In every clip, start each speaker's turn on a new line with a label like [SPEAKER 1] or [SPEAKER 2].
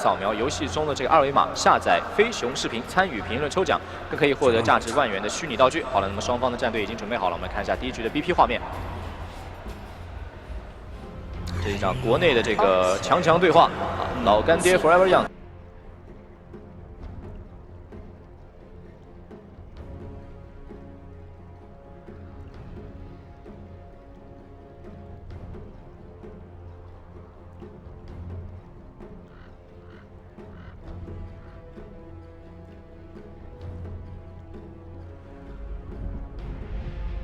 [SPEAKER 1] 扫描游戏中的这个二维码，下载飞熊视频，参与评论抽奖，更可以获得价值10000元的虚拟道具。好了，那么双方的战队已经准备好了，我们看一下第一局的 BP 画面。这一场国内的这个强对话，老干爹 Forever Young。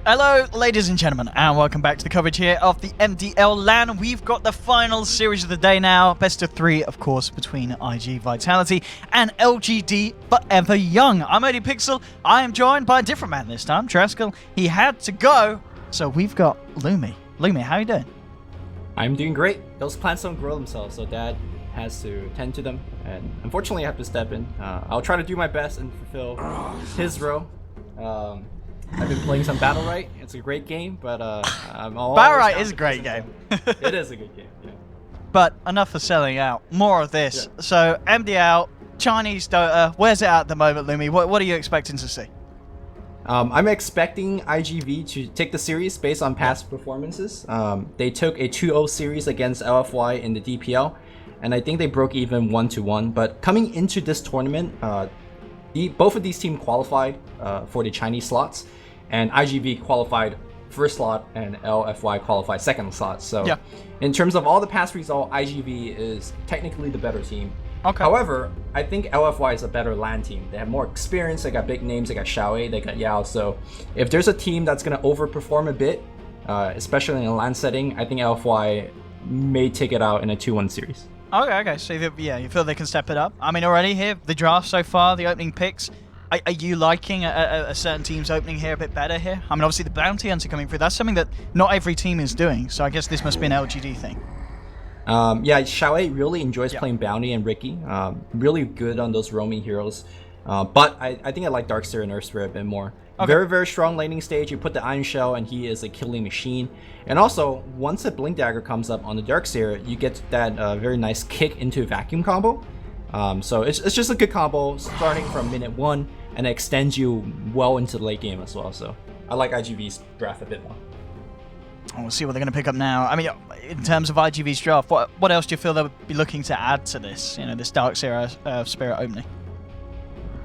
[SPEAKER 2] Hello, ladies and gentlemen, and welcome back to the coverage here of the MDL LAN. We've got the final series of the day now. Best of 3, of course, between iG.Vitality and LGD.FY. I'm ODPixel. I am joined by a different man this time, Treskel. He had to go, so we've got Lumi. Lumi, how are you doing?
[SPEAKER 3] I'm doing great. Those plants don't grow themselves, so Dad has to tend to them, and unfortunately I have to step in. I'll try to do my best and fulfill his role. I've been playing some Battle Right. It's a great game, but I'm all
[SPEAKER 2] Battle Right is a great game.
[SPEAKER 3] It is a good game, yeah.
[SPEAKER 2] But enough for selling out. More of this. Yeah. So MDL, Chinese Dota, where's it at the moment, Lumi? What are you expecting to see?
[SPEAKER 3] I'm expecting ig.V to take the series based on past performances. They took a 2-0 series against LFY in the DPL, and I think they broke even 1-1. But coming into this tournament, both of these teams qualified for the Chinese slots, and ig.V qualified first slot and LFY qualified second slot. So yeah. In terms of all the past results, ig.V is technically the better team.
[SPEAKER 2] Okay.
[SPEAKER 3] However, I think LFY is a better LAN team. They have more experience, they got big names, they got Xiaowei, they got Yao. So if there's a team that's going to overperform a bit, especially in a LAN setting, I think LFY may take it out in a 2-1 series.
[SPEAKER 2] Okay. So you feel they can step it up? I mean, already here, the draft so far, the opening picks, are you liking a certain team's opening here a bit better here? I mean, obviously the bounty hunter coming through, that's something that not every team is doing, so I guess this must be an LGD thing.
[SPEAKER 3] Yeah, Xiaowei really enjoys playing bounty and Ricky. Really good on those roaming heroes. But I think I like Darkseer and Earthsphere a bit more. Okay. Very strong laning stage. You put the Iron Shell and he is a killing machine. And also, once a Blink Dagger comes up on the Darkseer, you get that very nice kick into Vacuum combo. So it's just a good combo starting from minute 1 and it extends you well into the late game as well. So I like ig.V's draft a bit more.
[SPEAKER 2] We'll see what they're going to pick up now. I mean, in terms of ig.V's draft, what else do you feel they'll be looking to add to this, this Darkseer Spirit opening?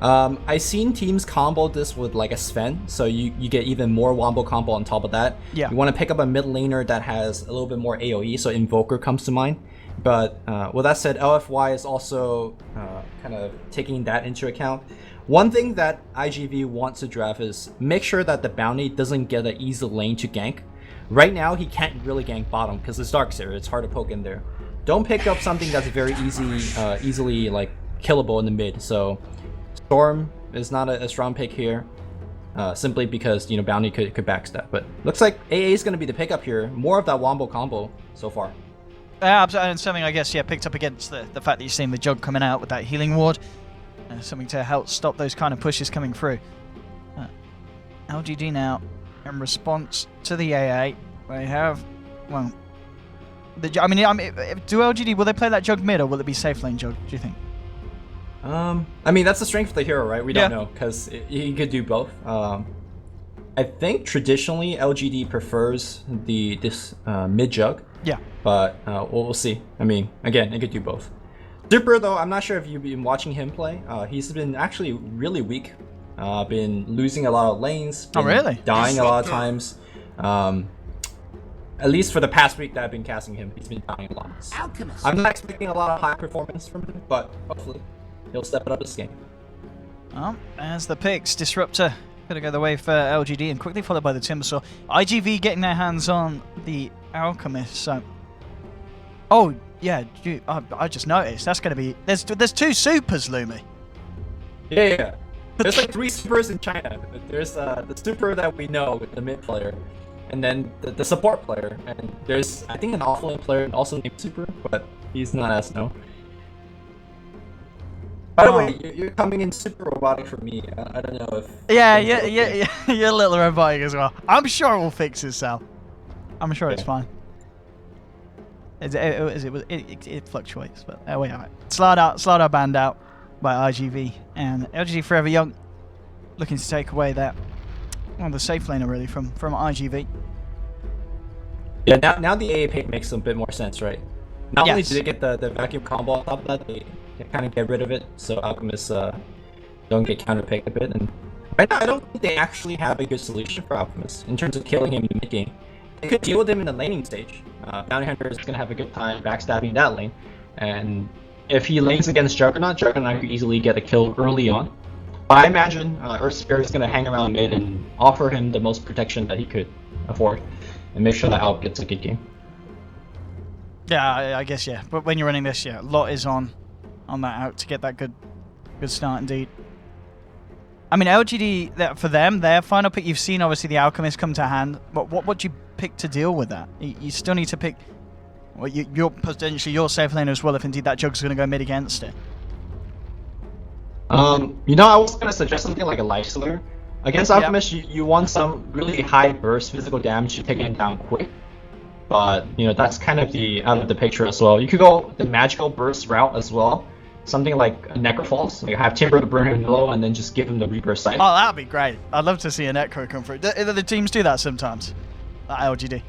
[SPEAKER 3] I've seen teams combo this with like a Sven, so you get even more wombo combo on top of that. Yeah. You want to pick up a mid laner that has a little bit more AoE, so Invoker comes to mind. But with that said, LFY is also kind of taking that into account. One thing that ig.V wants to draft is make sure that the bounty doesn't get an easy lane to gank. Right now, he can't really gank bottom because it's Darkseer. It's hard to poke in there. Don't pick up something that's very easily like killable in the mid. So Storm is not a strong pick here, simply because bounty could backstab. But looks like AA is going to be the pickup here. More of that wombo combo so far.
[SPEAKER 2] And something I guess picked up against the fact that you're seeing the Jug coming out with that healing ward. Something to help stop those kind of pushes coming through. LGD now in response to the AA. They have, well, do LGD, will they play that Jug mid or will it be safe lane Jug, do you think?
[SPEAKER 3] I mean, that's the strength of the hero, right? We don't know because he could do both. I think traditionally LGD prefers this mid Jug. Yeah. But we'll see. I mean, again, it could do both. Super though, I'm not sure if you've been watching him play. He's been actually really weak. Been losing a lot of lanes. Dying a lot of times. At least for the past week that I've been casting him, he's been dying a lot. I'm not expecting a lot of high performance from him, but hopefully he'll step it up this game.
[SPEAKER 2] As the picks, Disruptor gonna go the way for LGD and quickly followed by the Timbersaw. ig.V getting their hands on the Alchemist. So, oh yeah, I just noticed that's gonna be there's 2 supers, Lumi.
[SPEAKER 3] Yeah. There's like 3 supers in China. There's the super that we know with the mid player, and then the support player, and there's I think an offlane player also named Super, but he's not as known. By the way, you're coming in super robotic for me. I don't know if...
[SPEAKER 2] Yeah, you're a little robotic as well. I'm sure it will fix itself. I'm sure it's fine. It fluctuates, but there we are. Slardar banned out by iG.V, and LGD Forever Young looking to take away that, well, the safe laner really from iG.V.
[SPEAKER 3] Yeah, now the AA pick makes a bit more sense, right? Not only
[SPEAKER 2] Yes.
[SPEAKER 3] do they get the vacuum combo on top of that, they kind of get rid of it, so Alchemists don't get counterpicked a bit. And right now, I don't think they actually have a good solution for Alchemist in terms of killing him in the mid game. They could deal with him in the laning stage. Bounty Hunter is going to have a good time backstabbing that lane, and if he lanes against Juggernaut, Juggernaut could easily get a kill early on. But I imagine Earthspear is going to hang around mid and offer him the most protection that he could afford, and make sure that Alp gets a good game.
[SPEAKER 2] Yeah, I guess, yeah. But when you're running this, yeah, a lot is on that out to get that good start indeed. I mean, LGD, for them, their final pick, you've seen obviously the Alchemist come to hand. But what do you pick to deal with that? You still need to pick, well, you're potentially your safe lane as well if indeed that Jug's going to go mid against it.
[SPEAKER 3] You know, I was going to suggest something like a Lifestealer. Against Alchemist, you want some really high burst physical damage to take him down quick. But, you know, that's kind of out of the picture as well. You could go the magical burst route as well. Something like a Necrophos. Like have Timber to burn him low and then just give him the Rebirth Sight.
[SPEAKER 2] Oh, that'd be great. I'd love to see a Necro come through. The teams do that sometimes. At LGD.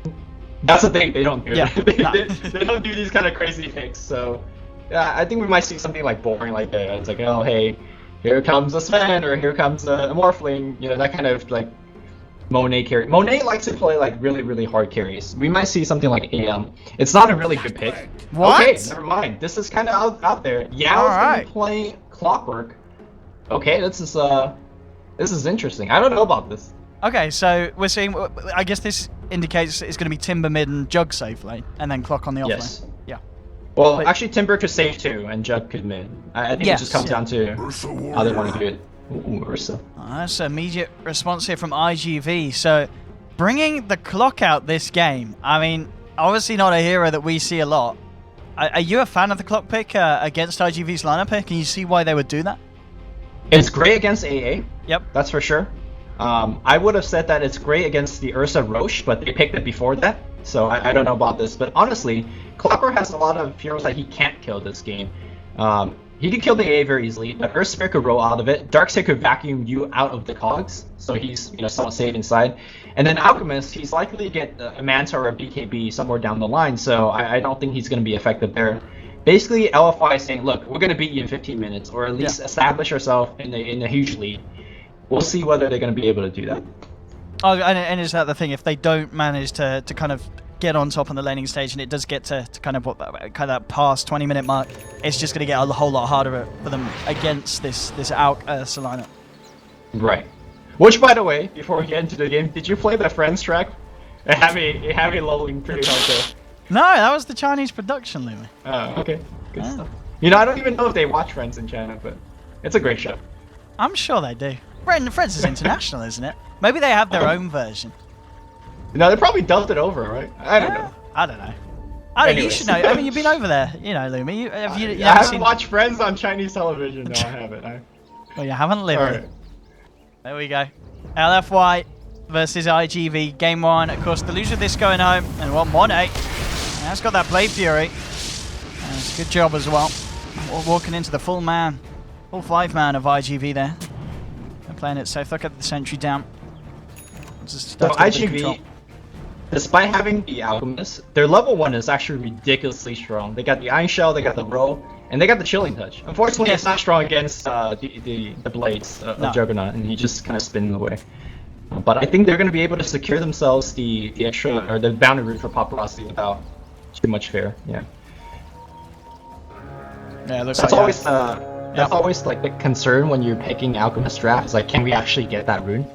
[SPEAKER 3] That's the thing, they don't do
[SPEAKER 2] Yeah,
[SPEAKER 3] that. They don't do these kind of crazy picks. So, yeah, I think we might see something like boring like that. It's like, oh, hey, here comes a Sven, or here comes a Morphling. You know, that kind of like Monet carry. Monet likes to play like really, really hard carries. We might see something like AM. It's not a really good pick.
[SPEAKER 2] What?
[SPEAKER 3] Okay, never mind. This is kind of out there. Yao's gonna play Clockwork. Okay, this is interesting. I don't know about this.
[SPEAKER 2] Okay, so we're seeing. I guess this indicates it's going to be Timber mid and Jug safe lane, and then Clock on the off
[SPEAKER 3] Yes.
[SPEAKER 2] lane. Yeah.
[SPEAKER 3] Well,
[SPEAKER 2] But-
[SPEAKER 3] actually, Timber could save too, and Jug could mid. I think it just comes down to how they want to do it. Ooh, Ursa.
[SPEAKER 2] That's an immediate response here from iG.V. So, bringing the Clock out this game. I mean, obviously not a hero that we see a lot. Are you a fan of the Clock pick against iG.V's lineup pick? Can you see why they would do that?
[SPEAKER 3] It's great against AA.
[SPEAKER 2] Yep.
[SPEAKER 3] That's for sure. I would have said that it's great against the Ursa Roche, but they picked it before that, so I don't know about this. But honestly, Clockwork has a lot of heroes that he can't kill this game. He could kill the AA very easily, but Earthspear could roll out of it. Darkseid could vacuum you out of the cogs, so he's somewhat safe inside. And then Alchemist, he's likely to get a Manta or a BKB somewhere down the line, so I don't think he's going to be effective there. Basically, LFY is saying, look, we're going to beat you in 15 minutes, or at least establish ourselves in a huge lead. We'll see whether they're going to be able to do that.
[SPEAKER 2] Oh, and is that the thing? If they don't manage to kind of get on top on the laning stage, and it does get to kind of that past 20-minute mark, it's just going to get a whole lot harder for them against this Ursa lineup.
[SPEAKER 3] Right. Which, by the way, before we get into the game, did you play the Friends track? It had me lulling pretty hard there.
[SPEAKER 2] No, that was the Chinese production, Lumi.
[SPEAKER 3] Oh, okay. Good stuff. You know, I don't even know if they watch Friends in China, but it's a great show.
[SPEAKER 2] I'm sure they do. Friends is international, isn't it? Maybe they have their own version.
[SPEAKER 3] No, they probably dubbed it over, right? I don't know.
[SPEAKER 2] I don't know. You
[SPEAKER 3] Anyways.
[SPEAKER 2] should know. I mean, you've been over there, Lumi. You
[SPEAKER 3] I
[SPEAKER 2] haven't
[SPEAKER 3] haven't
[SPEAKER 2] seen...
[SPEAKER 3] watched Friends on Chinese television. No, I haven't.
[SPEAKER 2] Well, you haven't lived.
[SPEAKER 3] Alright.
[SPEAKER 2] There we go. LFY versus iG.V. Game 1. Of course, the loser of this going home. And 1-8. That's got that Blade Fury. And it's a good job as well. Walking into the full 5-man of iG.V. there. They're playing it safe. Look at the sentry down.
[SPEAKER 3] So iG.V, despite having the Alchemist, their level 1 is actually ridiculously strong. They got the Iron Shell, they got the Roll, and they got the Chilling Touch. Unfortunately, it's not strong against the Blades of Juggernaut, and he just kind of spinning away. But I think they're going to be able to secure themselves the extra, or the boundary route for Paparazzi without too much fear. Yeah.
[SPEAKER 2] Yeah, it looks
[SPEAKER 3] That's
[SPEAKER 2] like
[SPEAKER 3] always that's always like the concern when you're picking Alchemist draft. Is like, can we actually get that rune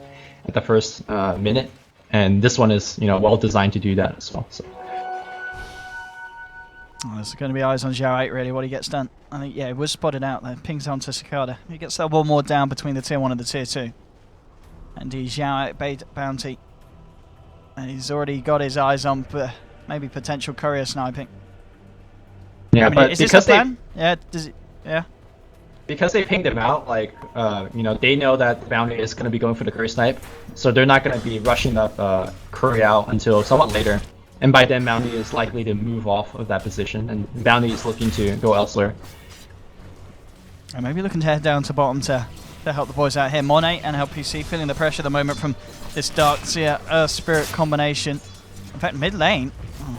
[SPEAKER 3] at the first minute? And this one is, well designed to do that as well. So.
[SPEAKER 2] There's going to be eyes on Zhao 8 really, what he gets done. I think, yeah, it was spotted out there. Pings on to Cicada. He gets that one more down between the tier 1 and the tier 2. And he's Zhao 8 bait bounty. And he's already got his eyes on maybe potential courier sniping.
[SPEAKER 3] Yeah,
[SPEAKER 2] I mean,
[SPEAKER 3] but
[SPEAKER 2] is this
[SPEAKER 3] because
[SPEAKER 2] the plan? Yeah.
[SPEAKER 3] Because they pinged him out, like, they know that the bounty is going to be going for the courier snipe, so they're not going to be rushing up courier out until somewhat later. And by then, Bounty is likely to move off of that position, and Bounty is looking to go elsewhere.
[SPEAKER 2] And maybe looking to head down to bottom to help the boys out here. Monet and LPC feeling the pressure at the moment from this Dark Seer Earth Spirit combination. In fact, mid lane,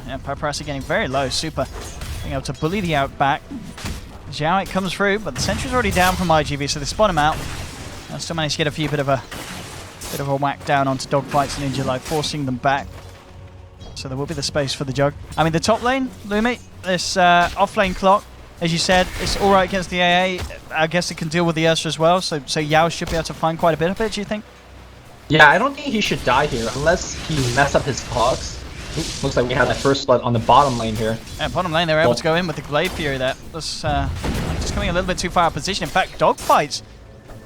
[SPEAKER 2] yeah, Paparazzi getting very low. Super being able to bully the outback. Xiao, it comes through, but the sentry's already down from iG.V, so they spot him out. And still managed to get a few bit of a whack down onto Dogfights and Ninja, forcing them back. So there will be the space for the Jug. I mean, the top lane, Lumi, this off-lane clock, as you said, it's all right against the AA. I guess it can deal with the Ursa as well, so Yao should be able to find quite a bit of it, do you think?
[SPEAKER 3] Yeah, I don't think he should die here, unless he mess up his cogs. Looks like we have that first blood on the bottom lane here.
[SPEAKER 2] Yeah, bottom lane, they were able to go in with the Glaive Fury there. That's just coming a little bit too far out of position. In fact, Dogfights,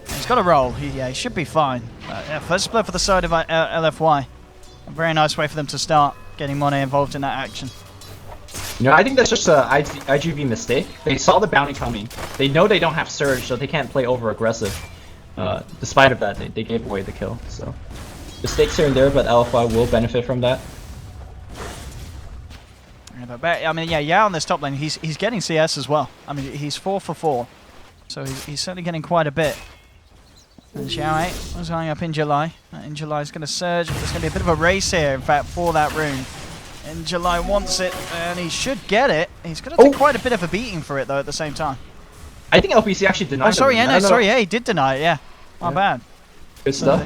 [SPEAKER 2] he's got a roll. He should be fine. Yeah, first blood for the side of LFY. A very nice way for them to start getting Monet involved in that action.
[SPEAKER 3] You know, I think that's just a iG.V mistake. They saw the bounty coming. They know they don't have Surge, so they can't play over-aggressive. Despite of that, they gave away the kill. So mistakes here and there, but LFY will benefit from that.
[SPEAKER 2] I mean, yeah, Yao on this top lane, he's getting CS as well. I mean, he's 4 for 4, so he's certainly getting quite a bit. And Xiao was going up in July. In July is going to surge. There's going to be a bit of a race here, in fact, for that rune. In July wants it, and he should get it. He's going to take quite a bit of a beating for it, though, at the same time.
[SPEAKER 3] I think LPC actually denied it.
[SPEAKER 2] Oh, sorry, yeah, no, sorry, yeah, he did deny it, yeah. My bad.
[SPEAKER 3] Good stuff.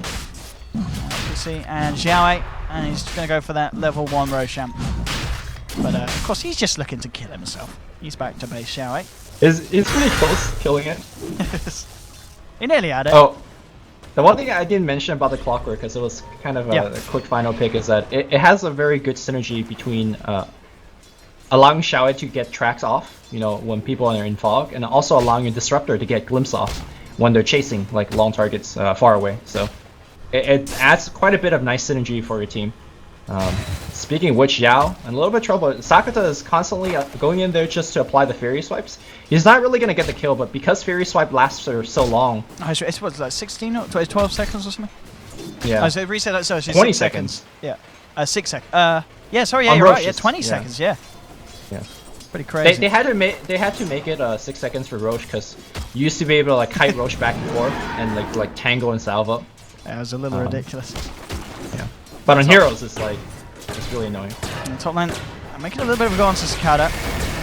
[SPEAKER 2] LPC and Xiao, and he's going to go for that level 1 Roshan. But, of course, he's just looking to kill himself. He's back to base, Xiao.
[SPEAKER 3] It's pretty close, killing it.
[SPEAKER 2] He nearly had it.
[SPEAKER 3] Oh, the one thing I didn't mention about the Clockwork, because it was kind of a quick final pick, is that it has a very good synergy between allowing Xiao to get tracks off, you know, when people are in fog, and also allowing a Disruptor to get glimpse off when they're chasing like long targets far away. So it adds quite a bit of nice synergy for your team. Speaking of which, Yao, in a little bit of trouble. Sakata is constantly going in there just to apply the Fairy Swipes. He's not really going to get the kill, but because Fairy Swipe lasts for so long...
[SPEAKER 2] It's what, like 16 or 12 seconds or something?
[SPEAKER 3] Yeah.
[SPEAKER 2] Oh, so reset that, so it's
[SPEAKER 3] 20
[SPEAKER 2] 6 seconds. Yeah. 6 seconds. Yeah, sorry, yeah,
[SPEAKER 3] on
[SPEAKER 2] you're
[SPEAKER 3] Roche
[SPEAKER 2] right. Yeah, 20 seconds, yeah.
[SPEAKER 3] Yeah.
[SPEAKER 2] Pretty crazy.
[SPEAKER 3] They had to make it 6 seconds for Roche, because you used to be able to like kite Roche back and forth and like tangle and salvo.
[SPEAKER 2] Yeah, it was a little ridiculous.
[SPEAKER 3] Yeah. But on Heroes, it's really annoying.
[SPEAKER 2] In the top lane, I'm making a little bit of a go on to Sakata.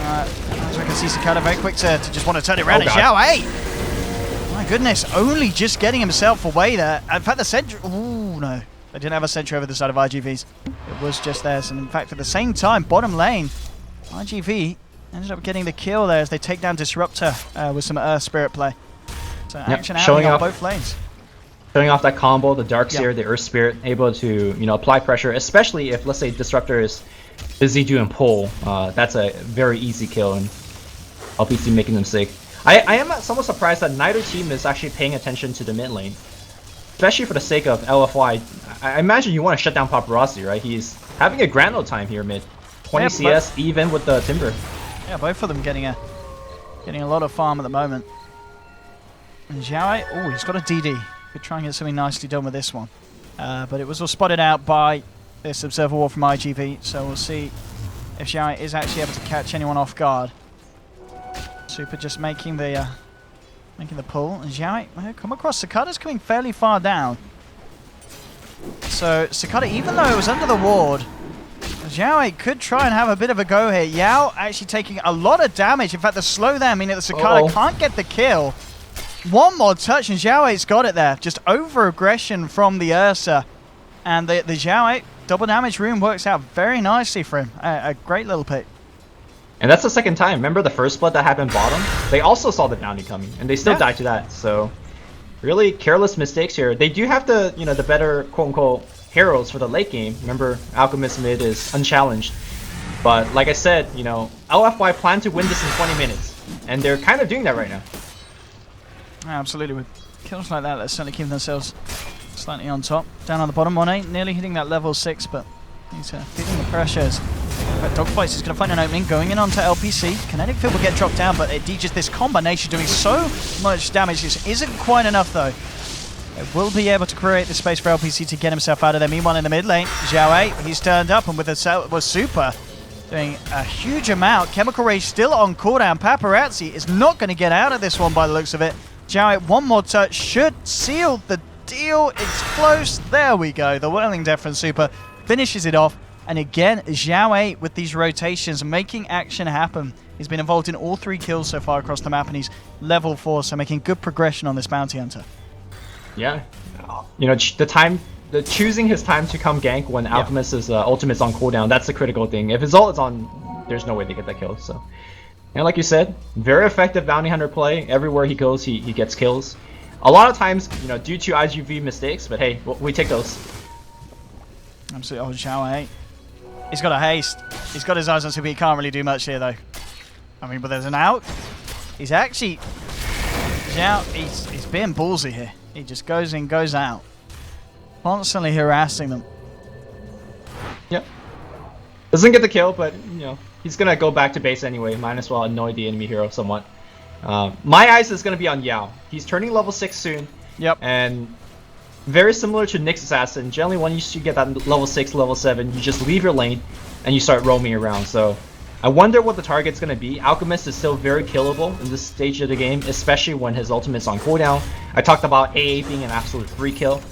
[SPEAKER 2] As we can see, Sakata very quick to just want to turn it around and Xiao, hey! My goodness, only just getting himself away there. In fact, the sentry... Ooh, no. They didn't have a sentry over the side of iG.V's. It was just theirs. And in fact, at the same time, bottom lane, iG.V ended up getting the kill there as they take down Disruptor with some Earth Spirit play. So action happening on both lanes.
[SPEAKER 3] Showing off that combo, the Dark Seer, the Earth Spirit, able to, you know, apply pressure, especially if, let's say, Disruptor is busy doing pull. That's a very easy kill, and LPC making them sick. I am somewhat surprised that neither team is actually paying attention to the mid lane, especially for the sake of LFY. I imagine you want to shut down Paparazzi, right? He's having a grand old time here mid. 20 CS, even with the Timber.
[SPEAKER 2] Yeah, both of them getting a lot of farm at the moment. And Xiao, oh, he's got a DD. Could try and get something nicely done with this one. But it was all spotted out by this Observer Wall from iG.V, so we'll see if Xiao is actually able to catch anyone off guard. Super just making the pull. And Xiao, come across. Sakata's coming fairly far down. So Sakata, even though it was under the ward, Xiao could try and have a bit of a go here. Yao actually taking a lot of damage. In fact, the slow there meaning that Sakata can't get the kill. One more touch and Xiao's got it there. Just over-aggression from the Ursa. And the Xiao double damage rune works out very nicely for him. A great little pick.
[SPEAKER 3] And that's the second time. Remember the first split that happened bottom? They also saw the bounty coming, and they still died to that. So, really careless mistakes here. They do have the, you know, the better quote-unquote heroes for the late game. Remember, Alchemist mid is unchallenged. But like I said, you know, LFY plan to win this in 20 minutes. And they're kind of doing that right now.
[SPEAKER 2] Absolutely, with kills like that, they're certainly keeping themselves slightly on top. Down on the bottom, Monet nearly hitting that level 6, but he's feeling the pressures. But Dogfights is going to find an opening, going in onto LPC. Kinetic Field will get dropped down, but just this combination doing so much damage. This isn't quite enough, though. It will be able to create the space for LPC to get himself out of there. Meanwhile, in the mid lane, Xiao, he's turned up, and with was Super doing a huge amount. Chemical Rage still on cooldown. Paparazzi is not going to get out of this one by the looks of it. Xiao, one more touch should seal the deal. It's close. There we go. The Whirling Death from Super finishes it off. And again, Xiao with these rotations, making action happen. He's been involved in all 3 kills so far across the map, and he's level 4, so making good progression on this bounty hunter.
[SPEAKER 3] Yeah, you know, choosing his time to come gank when Alchemist's ultimate's on cooldown, that's the critical thing. If his ult is on, there's no way to get that kill. So, and like you said, very effective bounty hunter play. Everywhere he goes, he gets kills. A lot of times, you know, due to ig.V mistakes, but hey, we take those.
[SPEAKER 2] Absolutely. Oh, Xiao, he's got a haste. He's got his eyes on Super. He can't really do much here, though. I mean, but there's an out. He's actually... Xiao, he's being ballsy here. He just goes in, goes out. Constantly harassing them.
[SPEAKER 3] Yep. Doesn't get the kill, but, you know, he's going to go back to base anyway. Might as well annoy the enemy hero somewhat. My eyes is going to be on Yao. He's turning level 6 soon.
[SPEAKER 2] Yep.
[SPEAKER 3] And very similar to Nick's assassin. Generally, when you get that level 6, level 7, you just leave your lane and you start roaming around. So I wonder what the target's going to be. Alchemist is still very killable in this stage of the game, especially when his ultimate's on cooldown. I talked about AA being an absolute free kill.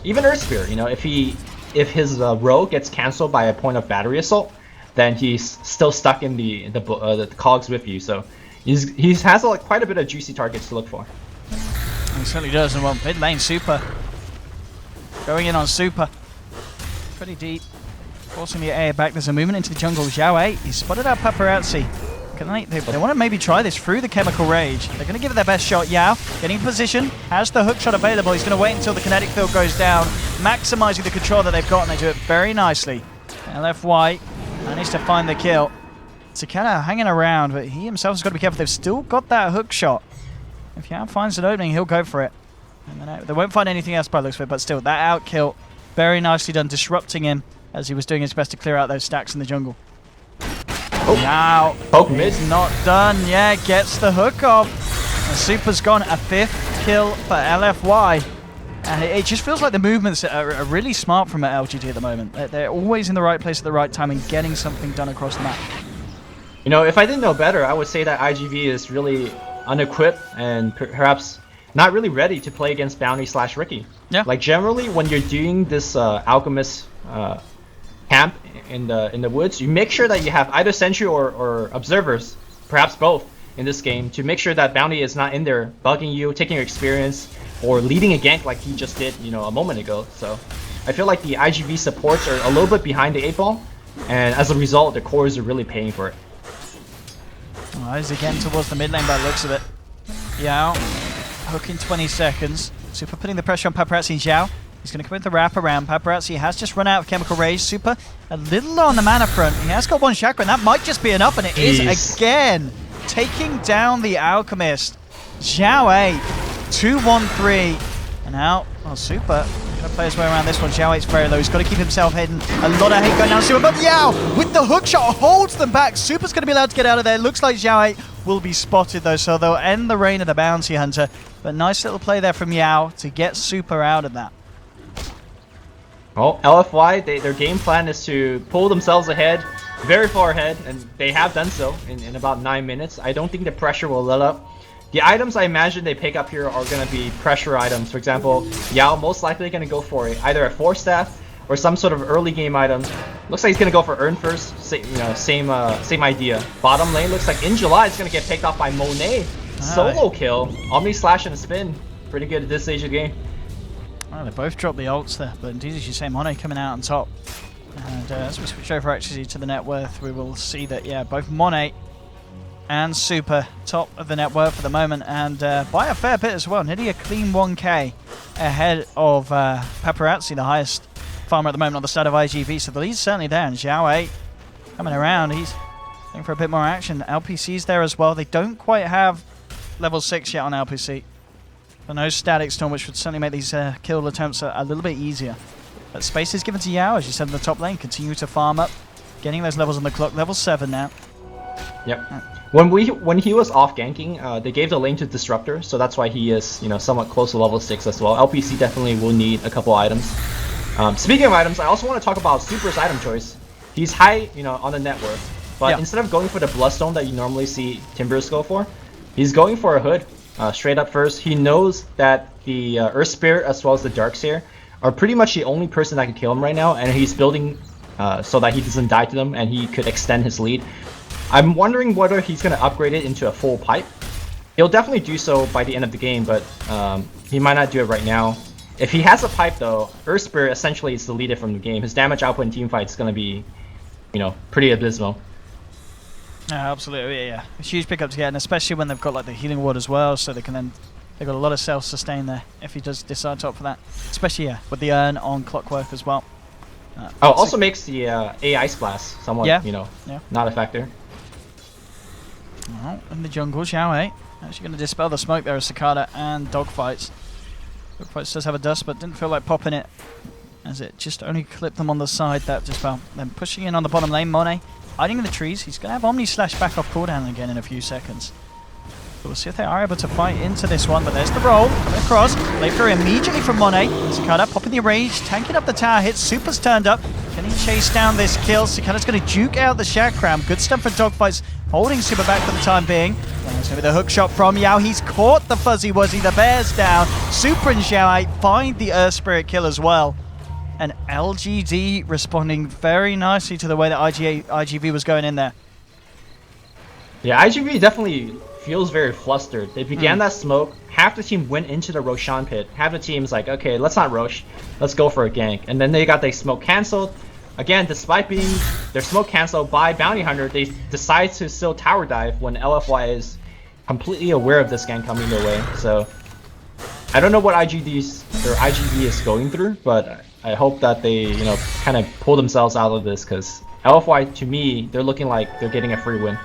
[SPEAKER 3] Even Earth Spear, you know, if his row gets cancelled by a point of battery assault, then he's still stuck in the cogs with you. So he has quite a bit of juicy targets to look for.
[SPEAKER 2] He certainly does. And well, mid lane Super going in on Super, pretty deep, forcing the AA back. There's a movement into the jungle. Xiao, he's spotted out Paparazzi. They want to maybe try this through the Chemical Rage. They're going to give it their best shot. Yao getting in position, has the hook shot available. He's going to wait until the kinetic field goes down, maximizing the control that they've got, and they do it very nicely. LFY managed to find the kill. Takana hanging around, but he himself has got to be careful. They've still got that hook shot. If Yao finds an opening, he'll go for it. And then they won't find anything else by the looks of it, but still, that out kill, very nicely done, disrupting him as he was doing his best to clear out those stacks in the jungle.
[SPEAKER 3] Oh.
[SPEAKER 2] Now,
[SPEAKER 3] poke mid.
[SPEAKER 2] Not done. Yeah, gets the hook off. And Super's gone. A 5th kill for LFY. And it just feels like the movements are really smart from LGD at the moment. They're always in the right place at the right time and getting something done across the map.
[SPEAKER 3] You know, if I didn't know better, I would say that ig.V is really unequipped and perhaps not really ready to play against Bounty / Riki.
[SPEAKER 2] Yeah.
[SPEAKER 3] Like generally, when you're doing this Alchemist camp in the woods, you make sure that you have either sentry or observers, perhaps both, in this game to make sure that Bounty is not in there bugging you, taking your experience, or leading a gank like he just did, you know, a moment ago. So I feel like the ig.V supports are a little bit behind the 8 ball, and as a result, the cores are really paying for it.
[SPEAKER 2] Eyes again towards the mid lane by the looks of it. Yao, hook in 20 seconds. Super putting the pressure on Paparazzi and Xiao. He's going to come with the wrap around. Paparazzi has just run out of Chemical Rage. Super a little low on the mana front. He has got 1 chakra, and that might just be enough, and it is again. Taking down the Alchemist. Xiao 2-1-3. And now, well, Super going to play his way around this one. Xiao is very low. He's got to keep himself hidden. A lot of hate going down Super, but Yao with the hook shot holds them back. Super's going to be allowed to get out of there. Looks like Xiao will be spotted though, so they'll end the reign of the Bounty Hunter. But nice little play there from Yao to get Super out of that.
[SPEAKER 3] Well, LFY, their game plan is to pull themselves ahead, very far ahead, and they have done so in about 9 minutes. I don't think the pressure will let up. The items I imagine they pick up here are going to be pressure items. For example, Yao most likely going to go for either a Force Staff or some sort of early game item. Looks like he's going to go for Earn first. Same idea. Bottom lane looks like in July it's going to get picked off by Monet. Solo kill. Omni Slash and a spin. Pretty good at this stage of the game.
[SPEAKER 2] Well, they both dropped the ults there, but indeed, as you say, Monet coming out on top. And as we switch over actually to the net worth, we will see that, yeah, both Monet and Super top of the net worth for the moment, and by a fair bit as well. Nearly a clean 1k ahead of Paparazzi, the highest farmer at the moment on the side of ig.V. So the lead's certainly there, and Xiao coming around. He's looking for a bit more action. LPC's there as well. They don't quite have level 6 yet on LPC. But no Static Storm, which would certainly make these kill attempts a little bit easier. But space is given to Yao, as you said, in the top lane. Continue to farm up, getting those levels on the clock. Level 7 now.
[SPEAKER 3] Yep. When he was off ganking, they gave the lane to Disruptor, so that's why he is, you know, somewhat close to level 6 as well. LPC definitely will need a couple items. Speaking of items, I also want to talk about Super's item choice. He's high, you know, on the net worth, but instead of going for the Bloodstone that you normally see Timbers go for, he's going for a Hood straight up first. He knows that the Earth Spirit as well as the Darkseer are pretty much the only person that can kill him right now, and he's building so that he doesn't die to them and he could extend his lead. I'm wondering whether he's going to upgrade it into a full pipe. He'll definitely do so by the end of the game, but he might not do it right now. If he has a pipe though, Earth Spirit essentially is deleted from the game. His damage output in teamfight is going to be, you know, pretty abysmal.
[SPEAKER 2] Absolutely, yeah. It's a huge pickup to get, and especially when they've got like the healing ward as well, so they can then they've got a lot of self-sustain there if he does decide to opt for that. Especially with the urn on Clockwork as well.
[SPEAKER 3] Also makes the AI splash somewhat, you know, not a factor.
[SPEAKER 2] Well, in the jungle, Xiao actually going to dispel the smoke there as Cicada and Dogfights. Dogfights does have a dust, but didn't feel like popping it, as it just only clipped them on the side that dispel. Then pushing in on the bottom lane, Monet hiding in the trees. He's going to have Omni Slash back off cooldown again in a few seconds. So we'll see if they are able to fight into this one, but there's the roll. Across, Flamethrower immediately from Monet. Cicada popping the range, tanking up the tower hit. Super's turned up. Can he chase down this kill? Cicada's going to juke out the Shakram. Good stuff for Dogfights, holding Super back for the time being. There's going to be the hook shot from Yao. He's caught the Fuzzy Wuzzy. The bear's down. Super and Xiao find the Earth Spirit kill as well. And LGD responding very nicely to the way that iG.V was going in there.
[SPEAKER 3] Yeah, iG.V definitely feels very flustered. They began that smoke. Half the team went into the Roshan pit. Half the team's like, okay, let's not Rosh. Let's go for a gank. And then they got their smoke cancelled. Again, despite being their smoke cancelled by Bounty Hunter, they decide to still tower dive when LFY is completely aware of this gank coming their way. So I don't know what iG.V is going through, but I hope that they, you know, kind of pull themselves out of this, because LFY, to me, they're looking like they're getting a free win.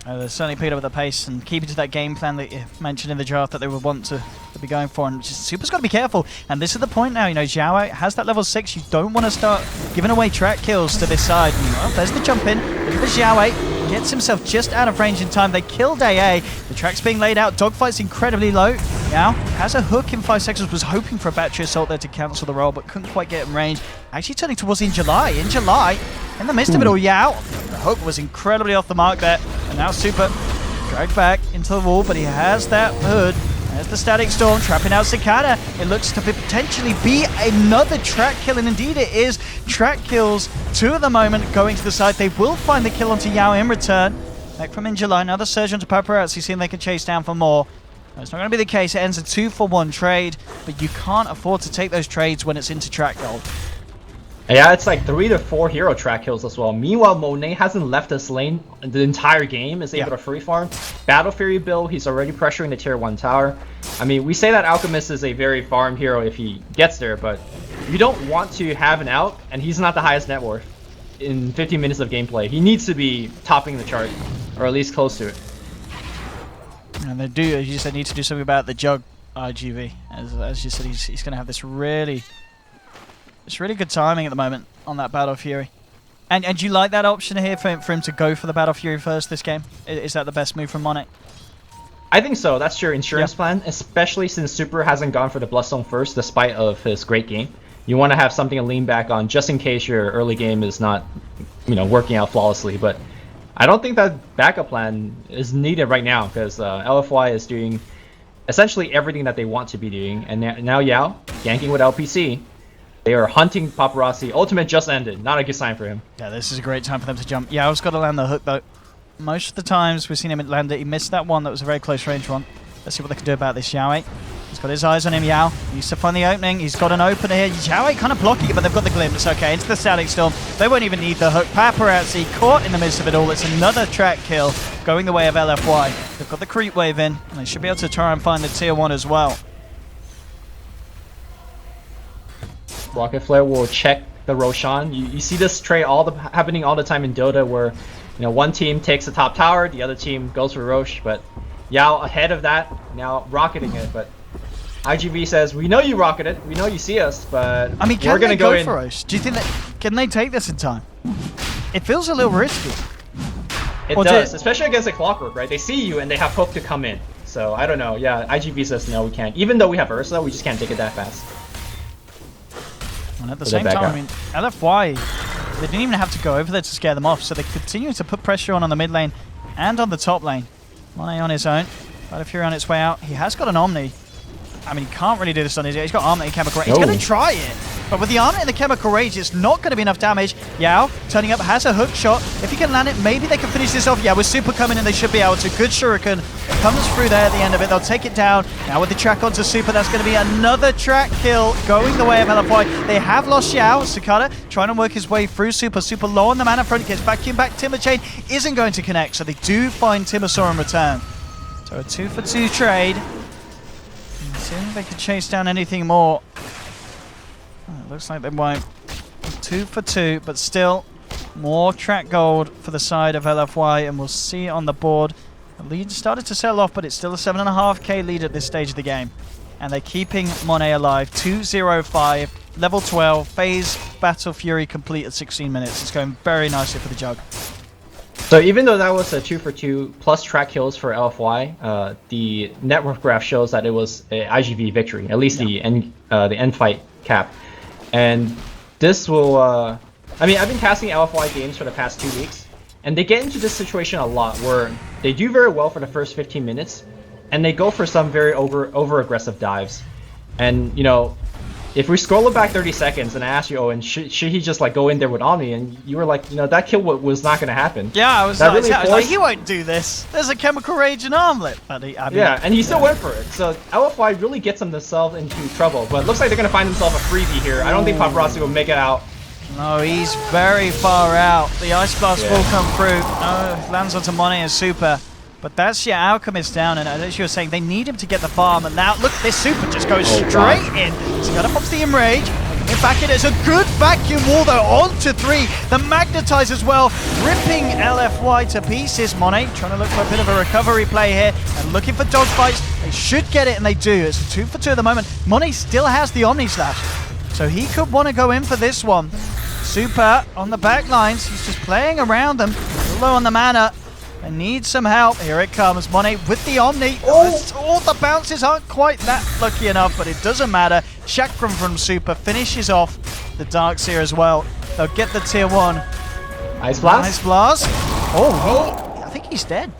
[SPEAKER 2] They're certainly picked up at the pace and keeping to that game plan that you mentioned in the draft that they would want to be going for. And just, Super's got to be careful. And this is the point now, you know, Xiao has that level 6. You don't want to start giving away track kills to this side. And, well, there's the jump in. Look at the Xiao. Gets himself just out of range in time. They killed AA. The track's being laid out. Dogfight's incredibly low. Xiao has a hook in 5 seconds. Was hoping for a battery assault there to cancel the roll, but couldn't quite get in range. Actually turning towards in July. In the midst of it all, Yao. The hook was incredibly off the mark there. And now Super dragged back into the wall, but he has that hood. There's the Static Storm trapping out Cicada. It looks to potentially be another track kill, and indeed it is. Track kills, 2 at the moment going to the side. They will find the kill onto Yao in return. Back from in July, now the surge onto Paparazzi, seeing they can chase down for more. It's not going to be the case. It ends a 2-for-1 trade, but you can't afford to take those trades when it's into track gold.
[SPEAKER 3] Yeah, it's like 3 to 4 hero track kills as well. Meanwhile, Monet hasn't left this lane the entire game, is able to free farm. Battle Fury build, he's already pressuring the tier 1 tower. I mean, we say that Alchemist is a very farm hero if he gets there, but you don't want to have an out, and he's not the highest net worth in 15 minutes of gameplay. He needs to be topping the chart, or at least close to it.
[SPEAKER 2] And they do, as you said, need to do something about the Jug iG.V. As you said, he's going to have this really good timing at the moment on that Battle Fury. And do you like that option here for him to go for the Battle Fury first this game? Is that the best move from Monet?
[SPEAKER 3] I think so. That's your insurance plan, especially since Super hasn't gone for the Bloodstone first despite of his great game. You want to have something to lean back on just in case your early game is not, you know, working out flawlessly. But I don't think that backup plan is needed right now, because LFY is doing essentially everything that they want to be doing. And now Yao, ganking with LPC. They are hunting Paparazzi. Ultimate just ended. Not a good sign for him.
[SPEAKER 2] Yeah, this is a great time for them to jump. Yao's got to land the hook, though. Most of the times we've seen him land it. He missed that one. That was a very close range one. Let's see what they can do about this, Xiao. He's got his eyes on him, Yao. He needs to find the opening. He's got an opener here. Xiao kind of blocking it, but they've got the glimpse. Okay, into the Static Storm. They won't even need the hook. Paparazzi caught in the midst of it all. It's another track kill going the way of LFY. They've got the creep wave in, and they should be able to try and find the tier 1 as well.
[SPEAKER 3] Rocket Flare will check the Roshan. You see this trade happening all the time in Dota, where, you know, one team takes the top tower, the other team goes for Rosh, but Yao ahead of that, now rocketing it. But iG.V says, we know you rocket it, we know you see us, but
[SPEAKER 2] I mean,
[SPEAKER 3] we're gonna go in.
[SPEAKER 2] For Rosh? Do you think that can they take this in time? It feels a little risky.
[SPEAKER 3] It does, especially against a Clockwork, right? They see you and they have hope to come in. So I don't know. Yeah, iG.V says no, we can't. Even though we have Ursa, we just can't take it that fast.
[SPEAKER 2] And at the same time, I mean, LFY, they didn't even have to go over there to scare them off, so they continue to put pressure on the mid lane and on the top lane. Monet on his own, Fury on its way out. He has got an Omni. I mean, he can't really do this on his own. He's got Armor and Chemical Rage. He's going to try it. But with the Armor and the Chemical Rage, it's not going to be enough damage. Yao turning up, has a hook shot. If he can land it, maybe they can finish this off. Yeah, with Super coming in, they should be able to. Good Shuriken comes through there at the end of it. They'll take it down. Now with the track onto Super, that's going to be another track kill going the way of LFY. They have lost Yao. Sakata trying to work his way through Super. Super low on the mana front. Gets vacuum back. Timber Chain isn't going to connect, so they do find Timbersaw in return. So a 2-for-2 trade. See if they can chase down anything more. Oh, it looks like they won't. 2-for-2, but still more track gold for the side of LFY, and we'll see on the board. The lead started to sell off, but it's still a 7.5k lead at this stage of the game. And they're keeping Monet alive. 2-0-5, level 12, phase Battle Fury complete at 16 minutes. It's going very nicely for the Jug.
[SPEAKER 3] So even though that was a 2-for-2 plus track kills for LFY, the network graph shows that it was a iG.V victory, at least the end fight cap. And this will, I mean, I've been casting LFY games for the past 2 weeks, and they get into this situation a lot where they do very well for the first 15 minutes, and they go for some very over aggressive dives. And, you know, if we scroll it back 30 seconds and I asked you, Owen, should he just like go in there with Omni? And you were like, you know, that kill was not going to happen.
[SPEAKER 2] Yeah, I was like, he won't do this. There's a Chemical Rage and Armlet. But
[SPEAKER 3] yeah, and he still went for it. So LFY really gets themselves into trouble. But it looks like they're going to find themselves a freebie here. I don't think Paparazzi will make it out.
[SPEAKER 2] No, he's very far out. The Ice Blast will come through. No, lands onto Monet and Super. But that's your Alchemist down, and as you were saying, they need him to get the farm. And now, look, this Super just goes straight in. So he pops the Enrage. In fact, it is a good vacuum wall, though, onto 3. The Magnetize as well, ripping LFY to pieces. Monet trying to look for a bit of a recovery play here, and looking for dogfights. They should get it, and they do. It's a 2-for-2 at the moment. Monet still has the Omni Slash, so he could want to go in for this one. Super on the back lines. He's just playing around them. Low on the mana. I need some help. Here it comes. Monet with the Omni. Oh, the bounces aren't quite that lucky enough, but it doesn't matter. Chakram from Super finishes off the Darkseer as well. They'll get the tier 1.
[SPEAKER 3] Ice Blast?
[SPEAKER 2] Ice Blast. Oh, I think he's dead.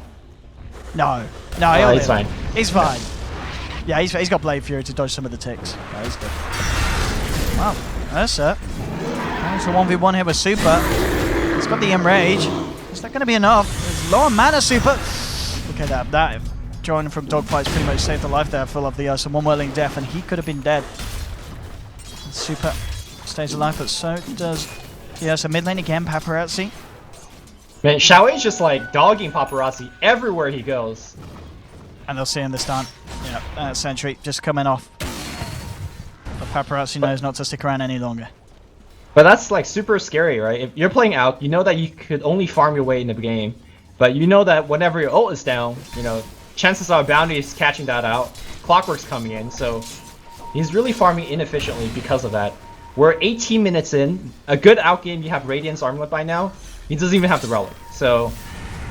[SPEAKER 2] No,
[SPEAKER 3] he's fine.
[SPEAKER 2] He's fine. Yeah, he's got Blade Fury to dodge some of the ticks. No, he's good. Wow, Ursa. It's a 1v1 here with Super. He's got the Enrage. Is that going to be enough? There's low on mana, Super. Look at that. That joining from Dogfights pretty much saved the life there full of the Ursa. One whirling death, and he could have been dead. And Super stays alive, but so does the Ursa. Mid lane again, Paparazzi.
[SPEAKER 3] Man, Xiaowei's just like dogging Paparazzi everywhere he goes.
[SPEAKER 2] And they'll see him this time. Yeah, that sentry just coming off. But Paparazzi knows not to stick around any longer.
[SPEAKER 3] But that's like super scary, right? If you're playing out, you know that you could only farm your way in the game. But you know that whenever your ult is down, you know, chances are Bounty is catching that out. Clockwork's coming in, so he's really farming inefficiently because of that. We're 18 minutes in. A good outgame, you have Radiance Armlet by now. He doesn't even have the Relic. So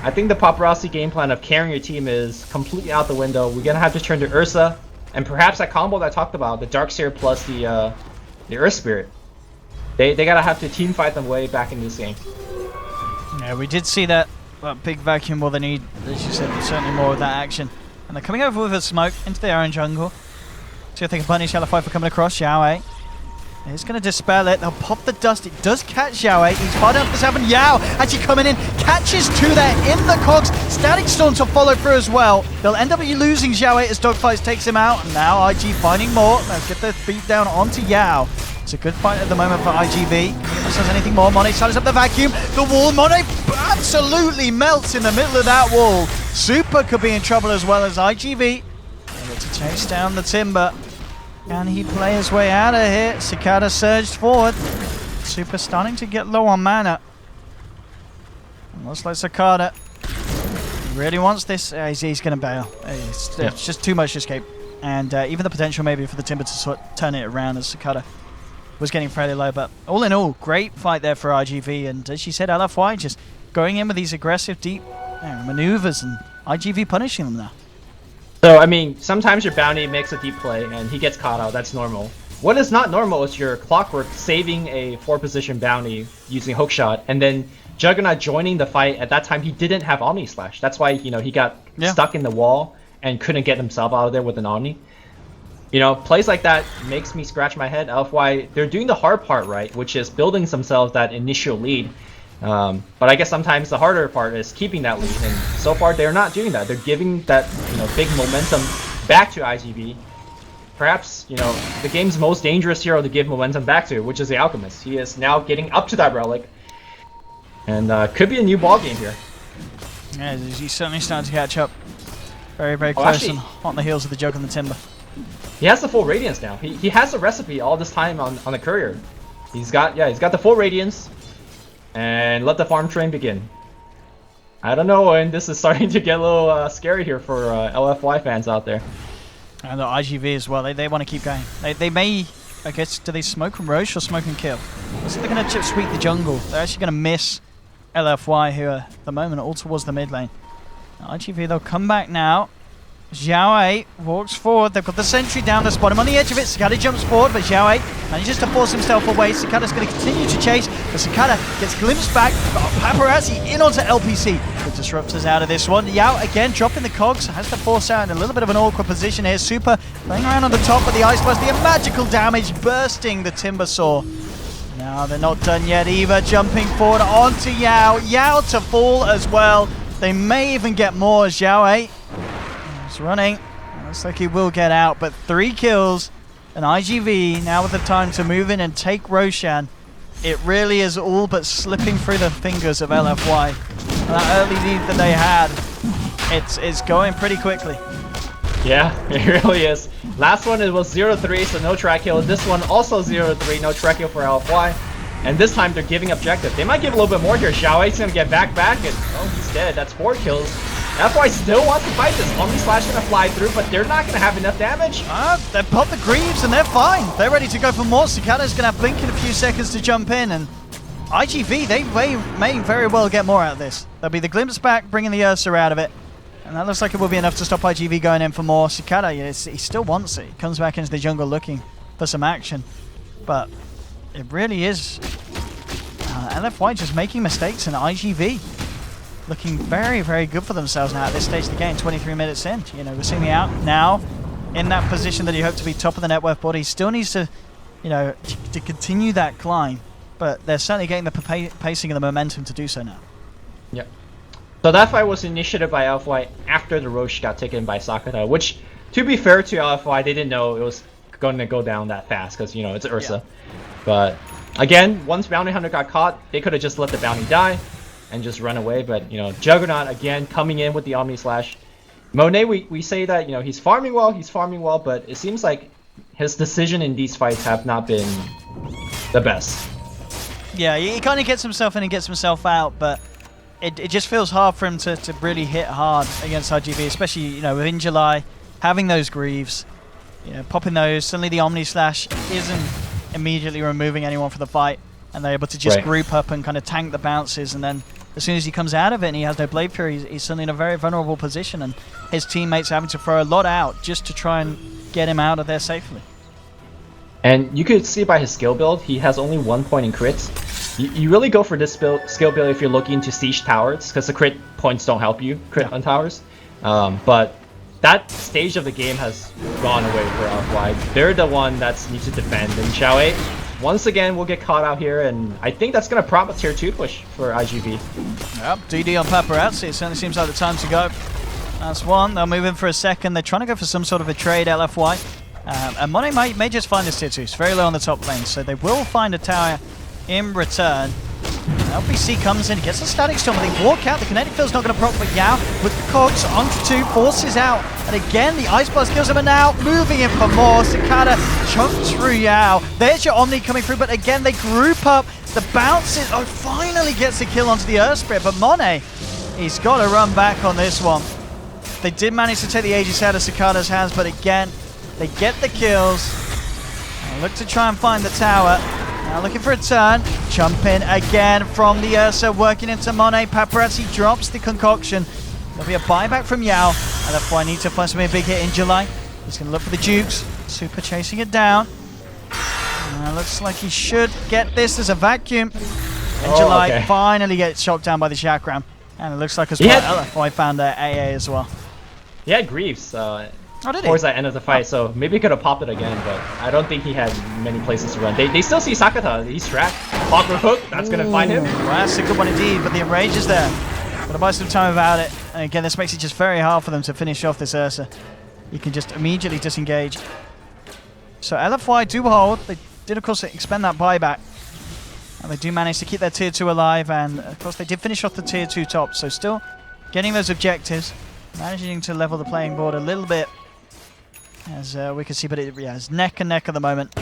[SPEAKER 3] I think the Paparazzi game plan of carrying your team is completely out the window. We're going to have to turn to Ursa. And perhaps that combo that I talked about, the Darkseer plus the Earth Spirit. They gotta have to team fight them way back in this game.
[SPEAKER 2] Yeah, we did see that big vacuum wall. They need, as you said, certainly more of that action. And they're coming over with a smoke into their own jungle. So I think punish LFY for coming across. Xiaowei is going to dispel it. They'll pop the dust. It does catch Xiaowei. He's fired up for 7. Yao actually coming in. Catches 2 there in the cogs. Static Storm to follow through as well. They'll end up losing Xiaowei as Dogfights takes him out. And now iG finding more. They'll get their beat down onto Yao. It's a good fight at the moment for iG.V. If there's anything more, Monet silos up the vacuum. The wall, Monet absolutely melts in the middle of that wall. Super could be in trouble as well as iG.V. Able to chase down the Timber. Can he play his way out of here? Cicada surged forward. Super starting to get low on mana. And looks like Cicada really wants this. He's going to bail. It's just too much escape. And even the potential maybe for the Timber to sort of turn it around as Cicada was getting fairly low. But all in all, great fight there for iG.V. And as she said, LFY just going in with these aggressive, deep maneuvers and ig.V punishing them now.
[SPEAKER 3] So, I mean, sometimes your bounty makes a deep play and he gets caught out. That's normal. What is not normal is your Clockwork saving a 4-position bounty using hookshot and then Juggernaut joining the fight. At that time, he didn't have Omni Slash. That's why, you know, he got stuck in the wall and couldn't get himself out of there with an Omni. You know, plays like that makes me scratch my head. LFY, they're doing the hard part right, which is building themselves that initial lead. But I guess sometimes the harder part is keeping that lead, and so far they're not doing that. They're giving that, you know, big momentum back to ig.V. Perhaps, you know, the game's most dangerous hero to give momentum back to, which is the Alchemist. He is now getting up to that relic, and could be a new ball game here.
[SPEAKER 2] Yeah, he's certainly starting to catch up. Very, very close and on the heels of the Jug and the Timber.
[SPEAKER 3] He has the full Radiance now. He has the recipe all this time on the Courier. He's got the full Radiance. And let the farm train begin. I don't know, and this is starting to get a little scary here for LFY fans out there.
[SPEAKER 2] And the ig.V as well, they want to keep going. They may, I guess, do they smoke from Roche or smoke and kill? Looks like they're going to sweep the jungle. They're actually going to miss LFY, who are, at the moment, all towards the mid lane. ig.V, they'll come back now. Xiao walks forward. They've got the sentry down. They spot him on the edge of it. Cicada jumps forward, but Xiao manages to force himself away. Cicada's going to continue to chase, but Cicada gets glimpsed back. Paparazzi in onto LPC. The Disruptor's out of this one. Yao again dropping the cogs. Has to force out in a little bit of an awkward position here. Super playing around on the top of the Ice Blast. The magical damage bursting the Timber Saw. Now they're not done yet either. Jumping forward onto Yao. Yao to fall as well. They may even get more. Xiao running. Looks like he will get out, but 3 kills and ig.V now with the time to move in and take Roshan. It really is all but slipping through the fingers of LFY. And that early lead that they had, it's going pretty quickly.
[SPEAKER 3] Yeah, it really is. Last one it was 0-3, so no track kill. This one also 0-3, no track kill for LFY. And this time they're giving objective. They might give a little bit more here. Xiao's gonna get back, and oh, he's dead. That's 4 kills. LFY still wants to fight this. Omni Slash gonna fly through, but they're not gonna have enough damage.
[SPEAKER 2] They've popped the Greaves and they're fine. They're ready to go for more. Cicada's gonna blink in a few seconds to jump in, and ig.V, they may very well get more out of this. There'll be the glimpse back, bringing the Ursa out of it. And that looks like it will be enough to stop ig.V going in for more. Cicada, he still wants it. He comes back into the jungle looking for some action. But it really is LFY just making mistakes, and ig.V looking very, very good for themselves now at this stage of the game, 23 minutes in. You know, we're seeing out now in that position that he hoped to be top of the net worth board. He still needs to, you know, to continue that climb, but they're certainly getting the pacing and the momentum to do so now.
[SPEAKER 3] Yep. So that fight was initiated by LFY after the Roche got taken by Sakata, which, to be fair to LFY, they didn't know it was going to go down that fast because, you know, it's Ursa. Yeah. But again, once Bounty Hunter got caught, they could have just let the bounty die and just run away, but, you know, Juggernaut again coming in with the Omni Slash. Monet, we say that, you know, he's farming well, but it seems like his decision in these fights have not been the best.
[SPEAKER 2] Yeah, he kind of gets himself in and gets himself out, but it just feels hard for him to really hit hard against ig.V, especially, you know, within July, having those Greaves, you know, popping those. Suddenly the Omni Slash isn't immediately removing anyone for the fight, and they're able to just group up and kind of tank the bounces, and then as soon as he comes out of it and he has no Blade Fury, he's suddenly in a very vulnerable position, and his teammates are having to throw a lot out just to try and get him out of there safely.
[SPEAKER 3] And you could see by his skill build, he has only 1 point in crits. You really go for this skill build if you're looking to siege towers, because the crit points don't help you crit on towers. But that stage of the game has gone away for LFY. They're the one that needs to defend, and Xiao once again will get caught out here, and I think that's going to prompt a tier 2 push for ig.V.
[SPEAKER 2] Yep, DD on Paparazzi. It certainly seems like the time to go. That's one. They'll move in for a second. They're trying to go for some sort of a trade, LFY. And Monet may just find this tier 2. It's very low on the top lane, so they will find a tower in return. LPC comes in, gets a static storm, they walk out, the kinetic field's not going to proc, but Yao with the cogs onto 2, forces out, and again the Ice Blast kills him, and now moving in for more. Cicada chunks through Yao. There's your Omni coming through, but again they group up, the bounces, finally gets a kill onto the Earth Spirit, but Monet, he's got to run back on this one. They did manage to take the Aegis out of Cicada's hands, but again, they get the kills, and look to try and find the tower. Now looking for a turn. Jump in again from the Ursa, working into Monet. Paparazzi drops the concoction. There'll be a buyback from Yao. LFY need to find something big hit in July. He's going to look for the Dukes. Super chasing it down. Looks like he should get this. There's a vacuum. And July finally gets shot down by the Chakram. And it looks like as well LFY found their AA as well.
[SPEAKER 4] He had Greaves
[SPEAKER 2] did
[SPEAKER 4] towards that end of the fight, so maybe he could have popped it again, but I don't think he had many places to run. They still see Sakata. He's trapped. Clockwork Hook, that's going to find him.
[SPEAKER 2] Well, that's a good one indeed, but the enrage is there. Gotta buy some time about it. And again, this makes it just very hard for them to finish off this Ursa. You can just immediately disengage. So LFY do hold. They did, of course, expend that buyback. And they do manage to keep their tier 2 alive. And, of course, they did finish off the tier 2 top. So still getting those objectives. Managing to level the playing board a little bit. As we can see, but it's neck and neck at the moment.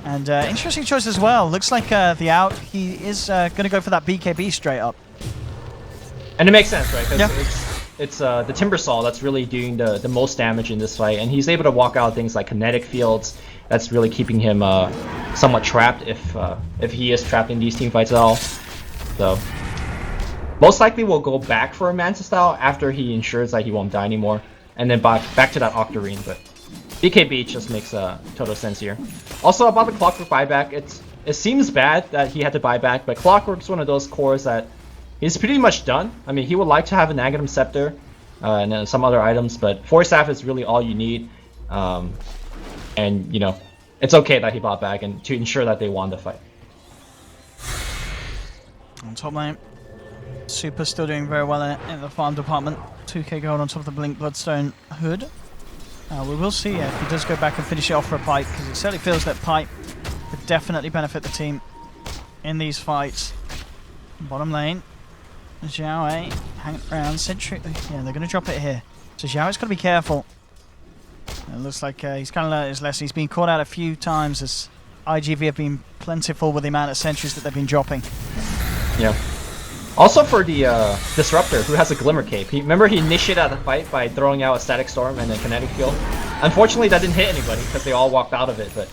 [SPEAKER 2] And interesting choice as well. Looks like the out, he is going to go for that BKB straight up.
[SPEAKER 4] And it makes sense, right? Because it's the Timber Saw that's really doing the most damage in this fight. And he's able to walk out things like kinetic fields. That's really keeping him somewhat trapped if he is trapped in these team fights at all. So most likely we'll go back for a Manta style after he ensures that he won't die anymore. And then back to that Octarine, but BKB just makes total sense here. Also about the Clockwork buyback, it seems bad that he had to buy back, but Clockwork's one of those cores that he's pretty much done. I mean, he would like to have an Aghanim Scepter and then some other items, but Force Staff is really all you need. And you know, it's okay that he bought back and to ensure that they won the fight.
[SPEAKER 2] On top lane, Super still doing very well in the farm department. 2k gold on top of the Blink Bloodstone hood. We will see if he does go back and finish it off for a Pipe, because it certainly feels that Pipe could definitely benefit the team in these fights. Bottom lane, Xiao A hanging around. Sentry, yeah, they're going to drop it here. So Xiao's got to be careful. It looks like he's kind of learned his lesson. He's been caught out a few times as ig.V have been plentiful with the amount of sentries that they've been dropping.
[SPEAKER 4] Yeah. Also for the Disruptor, who has a Glimmer Cape. Remember he initiated the fight by throwing out a Static Storm and a Kinetic Field? Unfortunately that didn't hit anybody because they all walked out of it, but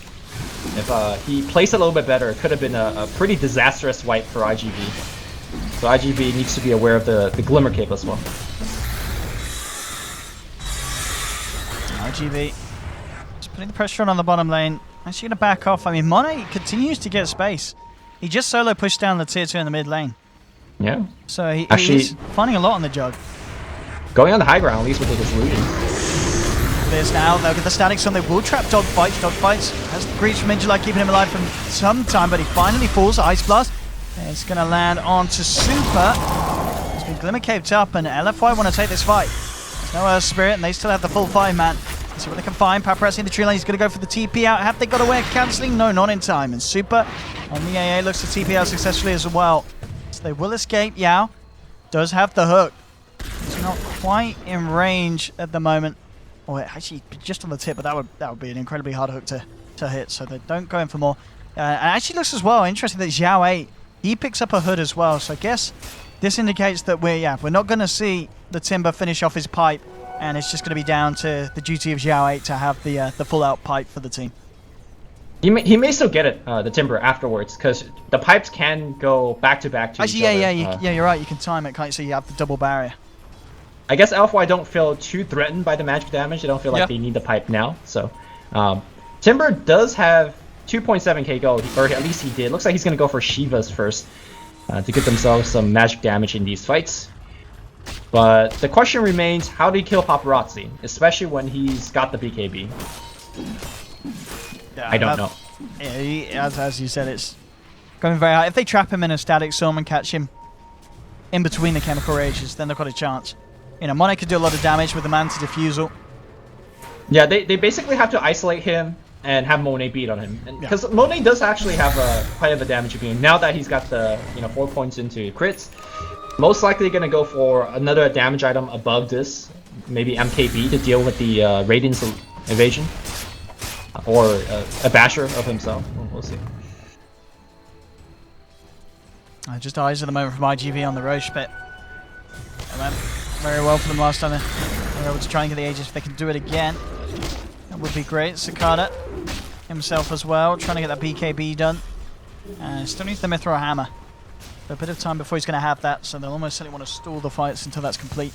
[SPEAKER 4] if he placed it a little bit better, it could have been a pretty disastrous wipe for ig.V. So ig.V needs to be aware of the Glimmer Cape as well.
[SPEAKER 2] ig.V just putting the pressure on the bottom lane. Actually going to back off. I mean, Monet continues to get space. He just solo pushed down the tier 2 in the mid lane.
[SPEAKER 4] Yeah.
[SPEAKER 2] So he's finding a lot on the jug.
[SPEAKER 4] Going on the high ground, at least with his illusions.
[SPEAKER 2] There's now, they'll get the Static Storm. They will trap Dogfights. Dogfights has the Breach from Injuly keeping him alive for some time, but he finally falls. Ice Blast. And it's going to land onto Super. He's been Glimmer Caped up, and LFY want to take this fight. There's no Earth Spirit, and they still have the full 5-man. Let's see what they can find. Paparazzi in the tree lane. He's going to go for the TP out. Have they got away cancelling? No, not in time. And Super on the AA looks to TP out successfully as well. So they will escape. Yao does have the hook. He's not quite in range at the moment. Oh, actually, just on the tip, but that would be an incredibly hard hook to hit. So they don't go in for more. And actually looks as well interesting that Xiao 8, he picks up a hood as well. So I guess this indicates that we're not going to see the Timber finish off his pipe. And it's just going to be down to the duty of Xiao 8 to have the full-out pipe for the team.
[SPEAKER 4] He may still get it, the Timber, afterwards, because the pipes can go back-to-back to each other.
[SPEAKER 2] Yeah, you're right. You can time it, can't you? So you have the double barrier.
[SPEAKER 4] I guess LFY don't feel too threatened by the magic damage. They don't feel like they need the pipe now. So Timber does have 2.7k gold, or at least he did. Looks like he's going to go for Shivas first to get themselves some magic damage in these fights. But the question remains, how do you kill Paparazzi, especially when he's got the BKB?
[SPEAKER 2] Yeah,
[SPEAKER 4] I don't know.
[SPEAKER 2] Yeah, as you said, it's going very high. If they trap him in a Static Storm and catch him in between the Chemical Rages, then they've got a chance. You know, Monet could do a lot of damage with the Manta Diffusal.
[SPEAKER 4] Yeah, they basically have to isolate him and have Monet beat on him. Because Monet does actually have quite of a damage game. Now that he's got the 4 points into crits, most likely going to go for another damage item above this, maybe MKB to deal with the Radiance evasion, or a basher of himself. We'll see.
[SPEAKER 2] Just eyes at the moment from ig.V on the Roche pit. It went very well for them last time. They were able to try and get the Aegis. If they can do it again, that would be great. Cicada himself as well, trying to get that BKB done. Still needs the Mithril Hammer. A bit of time before he's going to have that, so they'll almost certainly want to stall the fights until that's complete.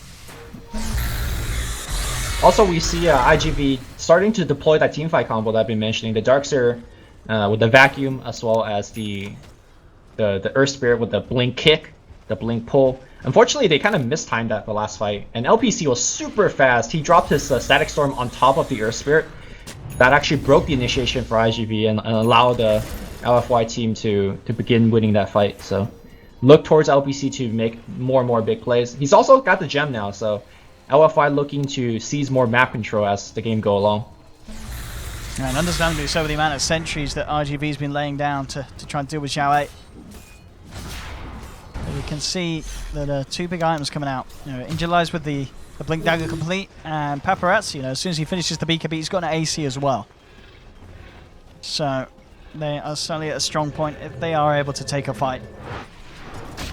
[SPEAKER 4] Also, we see ig.V starting to deploy that teamfight combo that I've been mentioning. The Darkseer with the Vacuum, as well as the Earth Spirit with the Blink Kick, the Blink Pull. Unfortunately, they kind of mistimed that the last fight, and LPC was super fast. He dropped his Static Storm on top of the Earth Spirit. That actually broke the initiation for ig.V and allowed the LFY team to begin winning that fight. So look towards LPC to make more and more big plays. He's also got the gem now, so LFY looking to seize more map control as the game go along.
[SPEAKER 2] And understandably so, with the amount of sentries that ig.V's been laying down to try and deal with Xiao 8. We can see that 2 big items coming out. Injalize with the Blink Dagger complete, and Paparazzi, as soon as he finishes the BKB, he's got an AC as well. So they are certainly at a strong point if they are able to take a fight.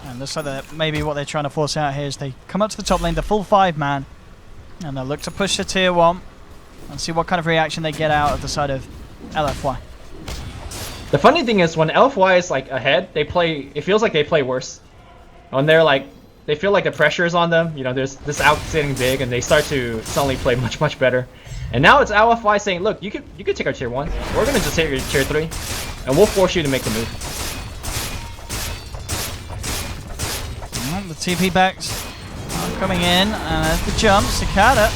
[SPEAKER 2] And looks like that maybe what they're trying to force out here is they come up to the top lane, the full 5-man, and they'll look to push the tier 1 and see what kind of reaction they get out of the side of LFY.
[SPEAKER 4] The funny thing is, when LFY is like ahead, it feels like they play worse. When they're like, they feel like the pressure is on them, there's this out sitting big, and they start to suddenly play much better. And now it's LFY saying, look, you could take our tier 1, we're gonna just take your tier 3, and we'll force you to make the move.
[SPEAKER 2] The TP backs are coming in, and the jump, Cicada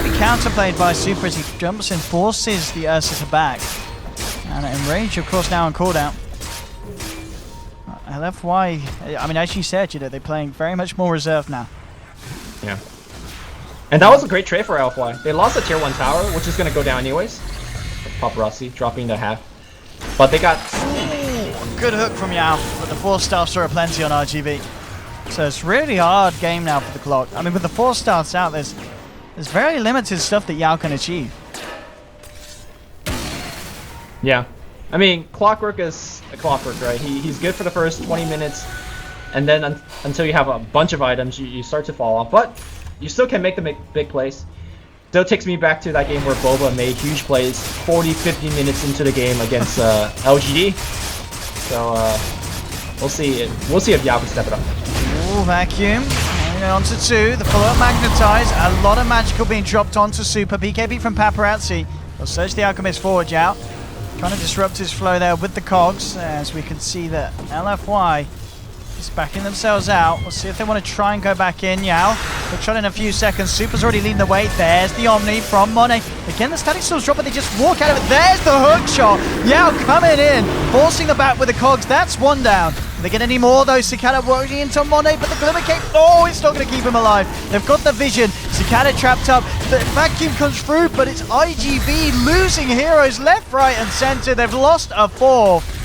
[SPEAKER 2] be counterplayed by Super as he jumps and forces the Ursa to back. And Enrage, of course, now on cooldown. LFY, I mean, as you said, they're playing very much more reserved now.
[SPEAKER 4] Yeah. And that was a great trade for LFY. They lost the tier 1 tower, which is going to go down anyways. Paparazzi dropping the half. But they got...
[SPEAKER 2] Good hook from Yao, but the 4-staffs are plenty on ig.V. So it's really hard game now for the clock. I mean, with the 4-staffs out, there's very limited stuff that Yao can achieve.
[SPEAKER 4] Yeah. I mean, Clockwork is a Clockwork, right? He's good for the first 20 minutes, and then until you have a bunch of items, you start to fall off. But you still can make the big plays. Still takes me back to that game where Boba made huge plays 40-50 minutes into the game against LGD. So we'll see if Yao can step it up.
[SPEAKER 2] Ooh, Vacuum. Onto 2. The follow-up Magnetize. A lot of magical being dropped onto Super. BKB from Paparazzi. They'll search the Alchemist forward, Yao. Trying to disrupt his flow there with the cogs, as we can see that LFY is backing themselves out. We'll see if they want to try and go back in. Yao, they'll try in a few seconds. Super's already leading the way. There's the Omni from Monet. Again, the static storm's drop, but they just walk out of it. There's the hook shot. Yao coming in, forcing the back with the cogs. That's 1 down. Do they get any more though? Cicada working into Monet, but the Glimmer Cape, oh, it's not going to keep him alive. They've got the vision. Cicada trapped up. The Vacuum comes through, but it's ig.V losing heroes left, right, and center. They've lost a 4th.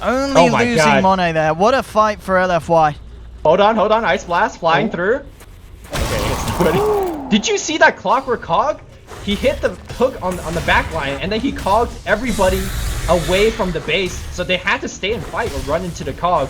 [SPEAKER 2] Only losing Monet there. What a fight for LFY.
[SPEAKER 4] Hold on. Ice Blast flying through. Okay, it's ready. Did you see that Clockwork cog? He hit the hook on the back line, and then he cogged everybody away from the base, so they had to stay and fight or run into the cog.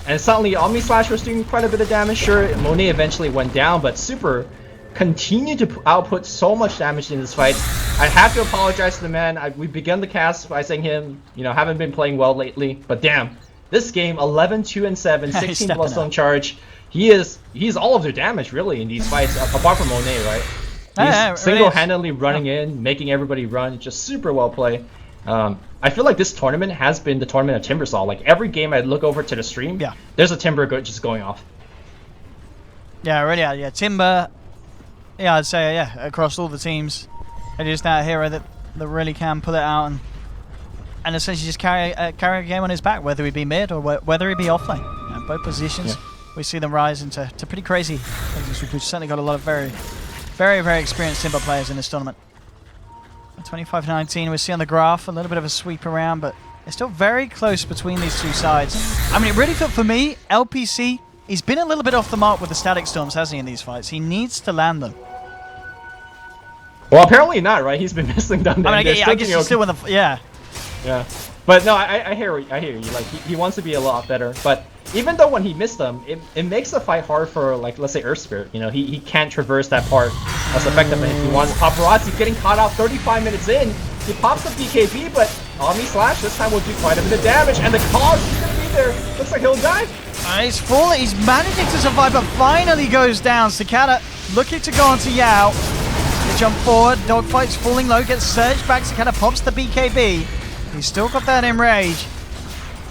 [SPEAKER 4] And suddenly Omni Slash was doing quite a bit of damage. Sure, Monet eventually went down, but Super continued to output so much damage in this fight. I have to apologize to the man. We began the cast by saying him, haven't been playing well lately, but damn, this game 11, 2, and 7, 16 plus on charge. He's all of their damage really in these fights, apart from Monet, right? He's single-handedly running in, making everybody run. Just super well played. I feel like this tournament has been the tournament of Timbersaw. Like every game I look over to the stream, there's a Timber just going off.
[SPEAKER 2] Yeah, really. Yeah, Timber. Yeah, I'd say across all the teams, it is that hero that really can pull it out and essentially just carry a game on his back, whether he be mid or whether he be offlane. Both positions, we see them rise into pretty crazy things. We've certainly got a lot of very experienced Timber players in this tournament. 25-19, we see on the graph a little bit of a sweep around, but it's still very close between these two sides. I mean, it really felt for me, LPC, he's been a little bit off the mark with the static storms, hasn't he, in these fights? He needs to land them.
[SPEAKER 4] Well, apparently not, right? He's been missing them.
[SPEAKER 2] I mean, I guess he's still in the... Yeah.
[SPEAKER 4] But no, I hear you. Like, he wants to be a lot better, but even though when he missed them, it makes the fight hard for, like, let's say Earth Spirit. He can't traverse that part as effectively if he wants. Paparazzi getting caught out 35 minutes in. He pops the BKB, but Omni Slash. This time will do quite a bit of damage, and the cause is going to be there. Looks like he'll die.
[SPEAKER 2] He's falling. He's managing to survive, but finally goes down. Cicada looking to go onto Yao. They jump forward. Dogfight's falling low. Gets surged back. Cicada pops the BKB. He's still got that Enrage.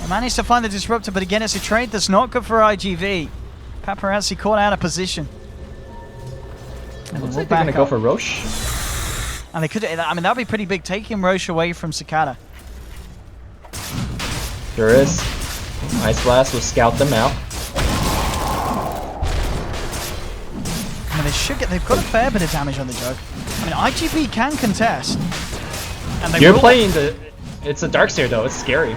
[SPEAKER 2] They managed to find the Disruptor, but again, it's a trade that's not good for ig.V. Paparazzi caught out of position. And
[SPEAKER 4] looks like they're going to go for Roche.
[SPEAKER 2] And they could, I mean, that would be pretty big, taking Roche away from Cicada.
[SPEAKER 4] There is. Ice Blast will scout them out.
[SPEAKER 2] I mean, they've got a fair bit of damage on the Jug. I mean, ig.V can contest. And
[SPEAKER 4] You're playing it's a Darkseer though, it's scary.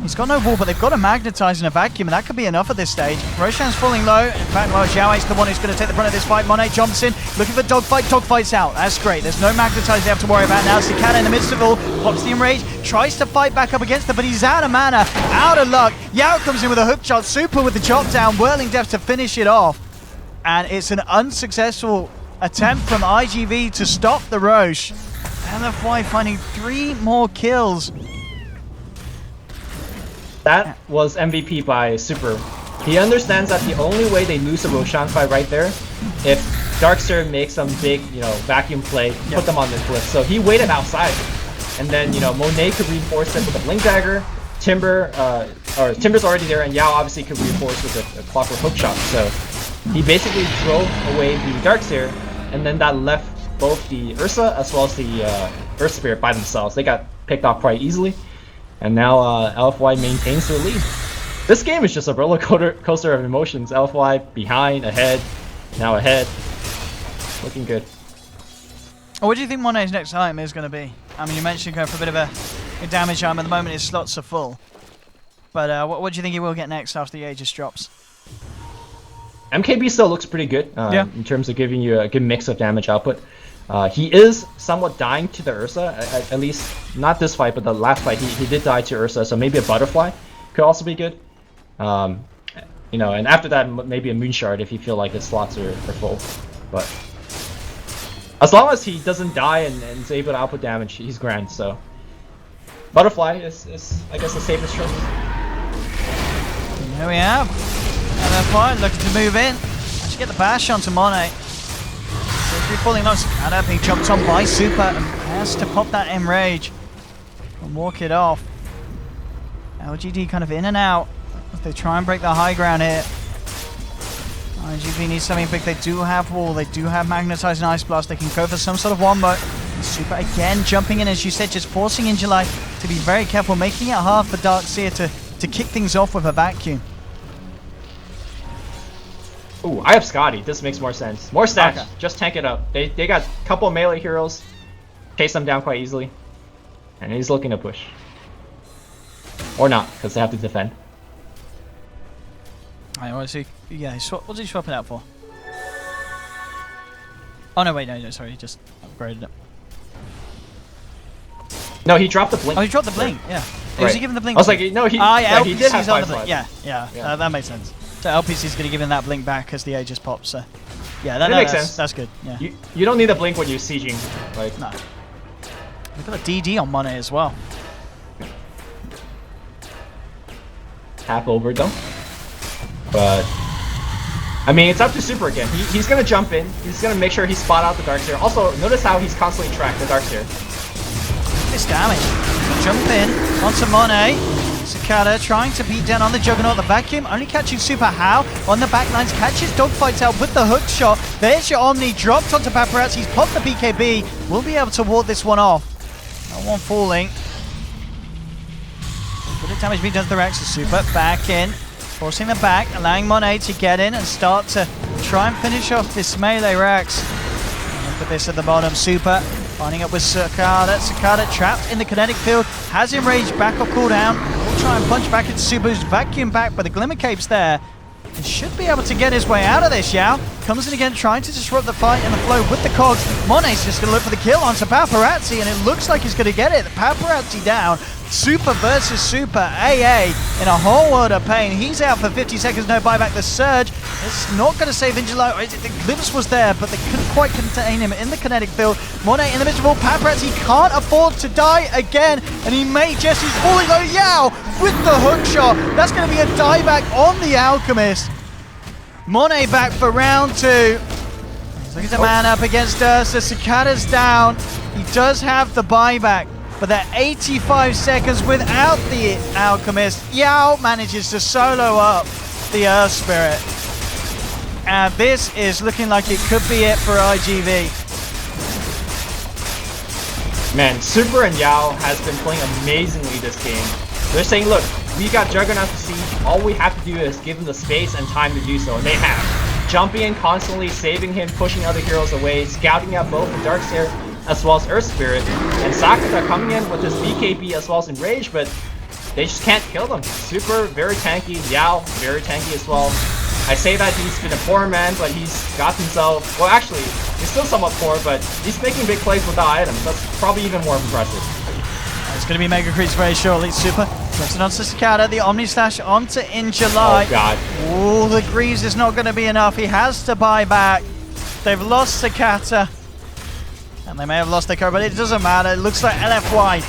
[SPEAKER 2] He's got no wall, but they've got a Magnetize and a Vacuum, and that could be enough at this stage. Roshan's falling low. In fact, well, Xiao's the one who's going to take the brunt of this fight. Monet jumps in, looking for Dogfight. Dogfight's out. That's great. There's no Magnetize they have to worry about now. Cicada in the midst of all, pops the Enrage, tries to fight back up against it, but he's out of mana, out of luck. Yao comes in with a hook shot, Super with the chop down, Whirling Death to finish it off. And it's an unsuccessful attempt from ig.V to stop the Roche. LFY finding 3 more kills.
[SPEAKER 4] That was MVP by Super. He understands that the only way they lose the Roshan fight right there, if Darkseer makes some big, vacuum play, put them on the cliff. So he waited outside, and then Monet could reinforce it with a Blink Dagger. Timber's already there, and Yao obviously could reinforce with a Clockwork Hookshot. So he basically drove away the Darkseer, and then that left both the Ursa as well as the Earth Spirit by themselves. They got picked off quite easily. And now LFY maintains their lead. This game is just a roller coaster of emotions. LFY behind, ahead, now ahead. Looking good.
[SPEAKER 2] What do you think Monet's next item is going to be? I mean, you mentioned going for a bit of a damage item. At the moment, his slots are full. But what do you think he will get next after the Aegis drops?
[SPEAKER 4] MKB still looks pretty good in terms of giving you a good mix of damage output. He is somewhat dying to the Ursa, at least not this fight, but the last fight he did die to Ursa, so maybe a Butterfly could also be good. And after that maybe a Moonshard if you feel like his slots are full. But as long as he doesn't die and is able to output damage, he's grand. So Butterfly is I guess the safest choice.
[SPEAKER 2] There we have. LFY looking to move in. Actually get the bash onto Monet. Falling low, Cicada being jumped on by Super and has to pop that Enrage and walk it off. LGD kind of in and out as they try and break the high ground here. ig.V needs something big. They do have wall, they do have Magnetize and Ice Blast. They can go for some sort of wombo. And Super again jumping in, as you said, just forcing Injuly to be very careful, making it hard for Darkseer to kick things off with a Vacuum.
[SPEAKER 4] Ooh, I have Scotty. This makes more sense. More stats. Okay. Just tank it up. They got a couple melee heroes. Chase them down quite easily. And he's looking to push. Or not, because they have to defend.
[SPEAKER 2] I want to see. Yeah, what's he swapping out for? Oh, no, wait, no, sorry. He just upgraded it.
[SPEAKER 4] No, he dropped the blink.
[SPEAKER 2] Oh, he dropped the blink, yeah.
[SPEAKER 4] Right.
[SPEAKER 2] Was he giving the blink?
[SPEAKER 4] I was like, no, he did have
[SPEAKER 2] on the blink. Yeah. That makes sense. So LPC's going to give him that blink back as the Aegis pops. So yeah, that makes sense. That's good. Yeah.
[SPEAKER 4] You don't need the blink when you're sieging. Like
[SPEAKER 2] no. We've got a DD on Monet as well.
[SPEAKER 4] Tap over though. But I mean, it's up to Super again. He's going to jump in. He's going to make sure he spot out the Darkseer. Also, notice how he's constantly tracked the Darkseer.
[SPEAKER 2] This damage. Jump in onto Monet. Cicada trying to beat down on the Juggernaut. The Vacuum only catching Super How on the backlines. Catches Dogfights out with the hook shot. There's your Omni. Dropped onto Paparazzi. He's popped the BKB. We'll be able to ward this one off. No one falling. Bit of damage being done to the Rex. Super back in. Forcing the back. Allowing Monet to get in and start to try and finish off this melee Rex. Look at this at the bottom. Super lining up with Cicada. Cicada trapped in the kinetic field. Has Enraged back off cooldown. Will try and punch back into Super's Vacuum back, but the Glimmer Cape's there. He should be able to get his way out of this, Yao. Comes in again, trying to disrupt the fight and the flow with the cogs. Monet's just going to look for the kill onto Paparazzi, and it looks like he's going to get it. The Paparazzi down. Super versus Super. AA in a whole world of pain. He's out for 50 seconds, no buyback. The Surge is not going to save Injuly. Glimpse was there, but they couldn't quite contain him in the kinetic field. Monet in the miserable Paparazzi, he can't afford to die again, and he may just, he's falling low. Yao with the hook shot. That's going to be a dieback on the Alchemist. Monet back for round 2. He's looking to man up against Ursa. Cicada's down. He does have the buyback, but they're 85 seconds without the Alchemist. Yao manages to solo up the Earth Spirit. And this is looking like it could be it for ig.V.
[SPEAKER 4] Man, Super and Yao has been playing amazingly this game. They're saying, look, we got Juggernaut to see. All we have to do is give him the space and time to do so, and they have. Jumping in constantly, saving him, pushing other heroes away, scouting out both the Darkseer as well as Earth Spirit, and Sakata coming in with his BKB as well as Enrage, but they just can't kill them. Super, very tanky. Yao, very tanky as well. I say that he's been a poor man, but he's got himself, well actually, he's still somewhat poor, but he's making big plays without items. That's probably even more impressive.
[SPEAKER 2] It's going to be Mega Creeps very shortly. Super flips it onto Cicada, the Omni Slash onto Injuly.
[SPEAKER 4] Oh god.
[SPEAKER 2] Oh, the Greaves is not going to be enough. He has to buy back. They've lost Cicada. And they may have lost their car, but it doesn't matter. It looks like L.F.Y.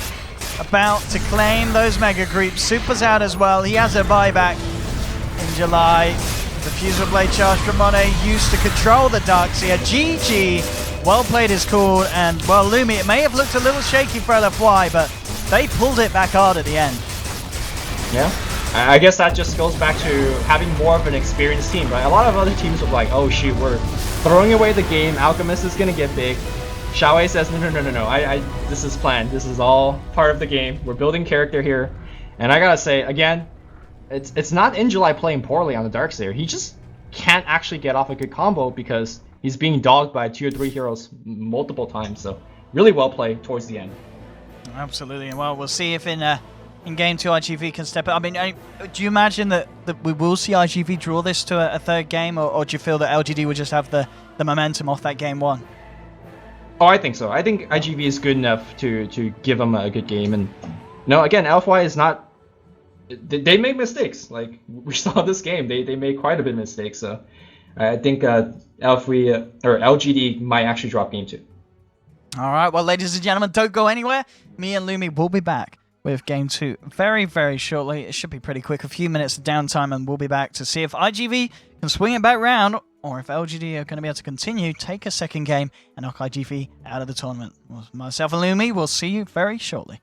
[SPEAKER 2] about to claim those Mega Creeps. Super's out as well. He has a buyback in July. The Fuser Blade charge from Monet used to control the Darkseer. GG. Well played is called. And, well, Lumi, it may have looked a little shaky for L.F.Y., but they pulled it back hard at the end.
[SPEAKER 4] Yeah. I guess that just goes back to having more of an experienced team, right? A lot of other teams were like, oh shoot, we're throwing away the game. Alchemist is going to get big. Xiaowei says, no, this is planned. This is all part of the game. We're building character here. And I gotta say, again, it's not Injuly playing poorly on the Darkseer. He just can't actually get off a good combo because he's being dogged by 2 or 3 heroes multiple times. So really well played towards the end.
[SPEAKER 2] Absolutely. And well, we'll see if in game 2 ig.V can step up. I mean, do you imagine that we will see ig.V draw this to a third game, or do you feel that LGD will just have the momentum off that game 1?
[SPEAKER 4] Oh, I think so. I think ig.V is good enough to give them a good game. And no, again, L.F.Y. is not. They make mistakes. Like we saw this game, they made quite a bit of mistakes. So I think L.F.Y. or LGD might actually drop game 2.
[SPEAKER 2] All right, well, ladies and gentlemen, don't go anywhere. Me and Lumi will be back with game 2 very, very shortly. It should be pretty quick, a few minutes of downtime, and we'll be back to see if ig.V can swing it back round, or if LGD are going to be able to continue, take a second game, and knock ig.V out of the tournament. Well, myself and Lumi will see you very shortly.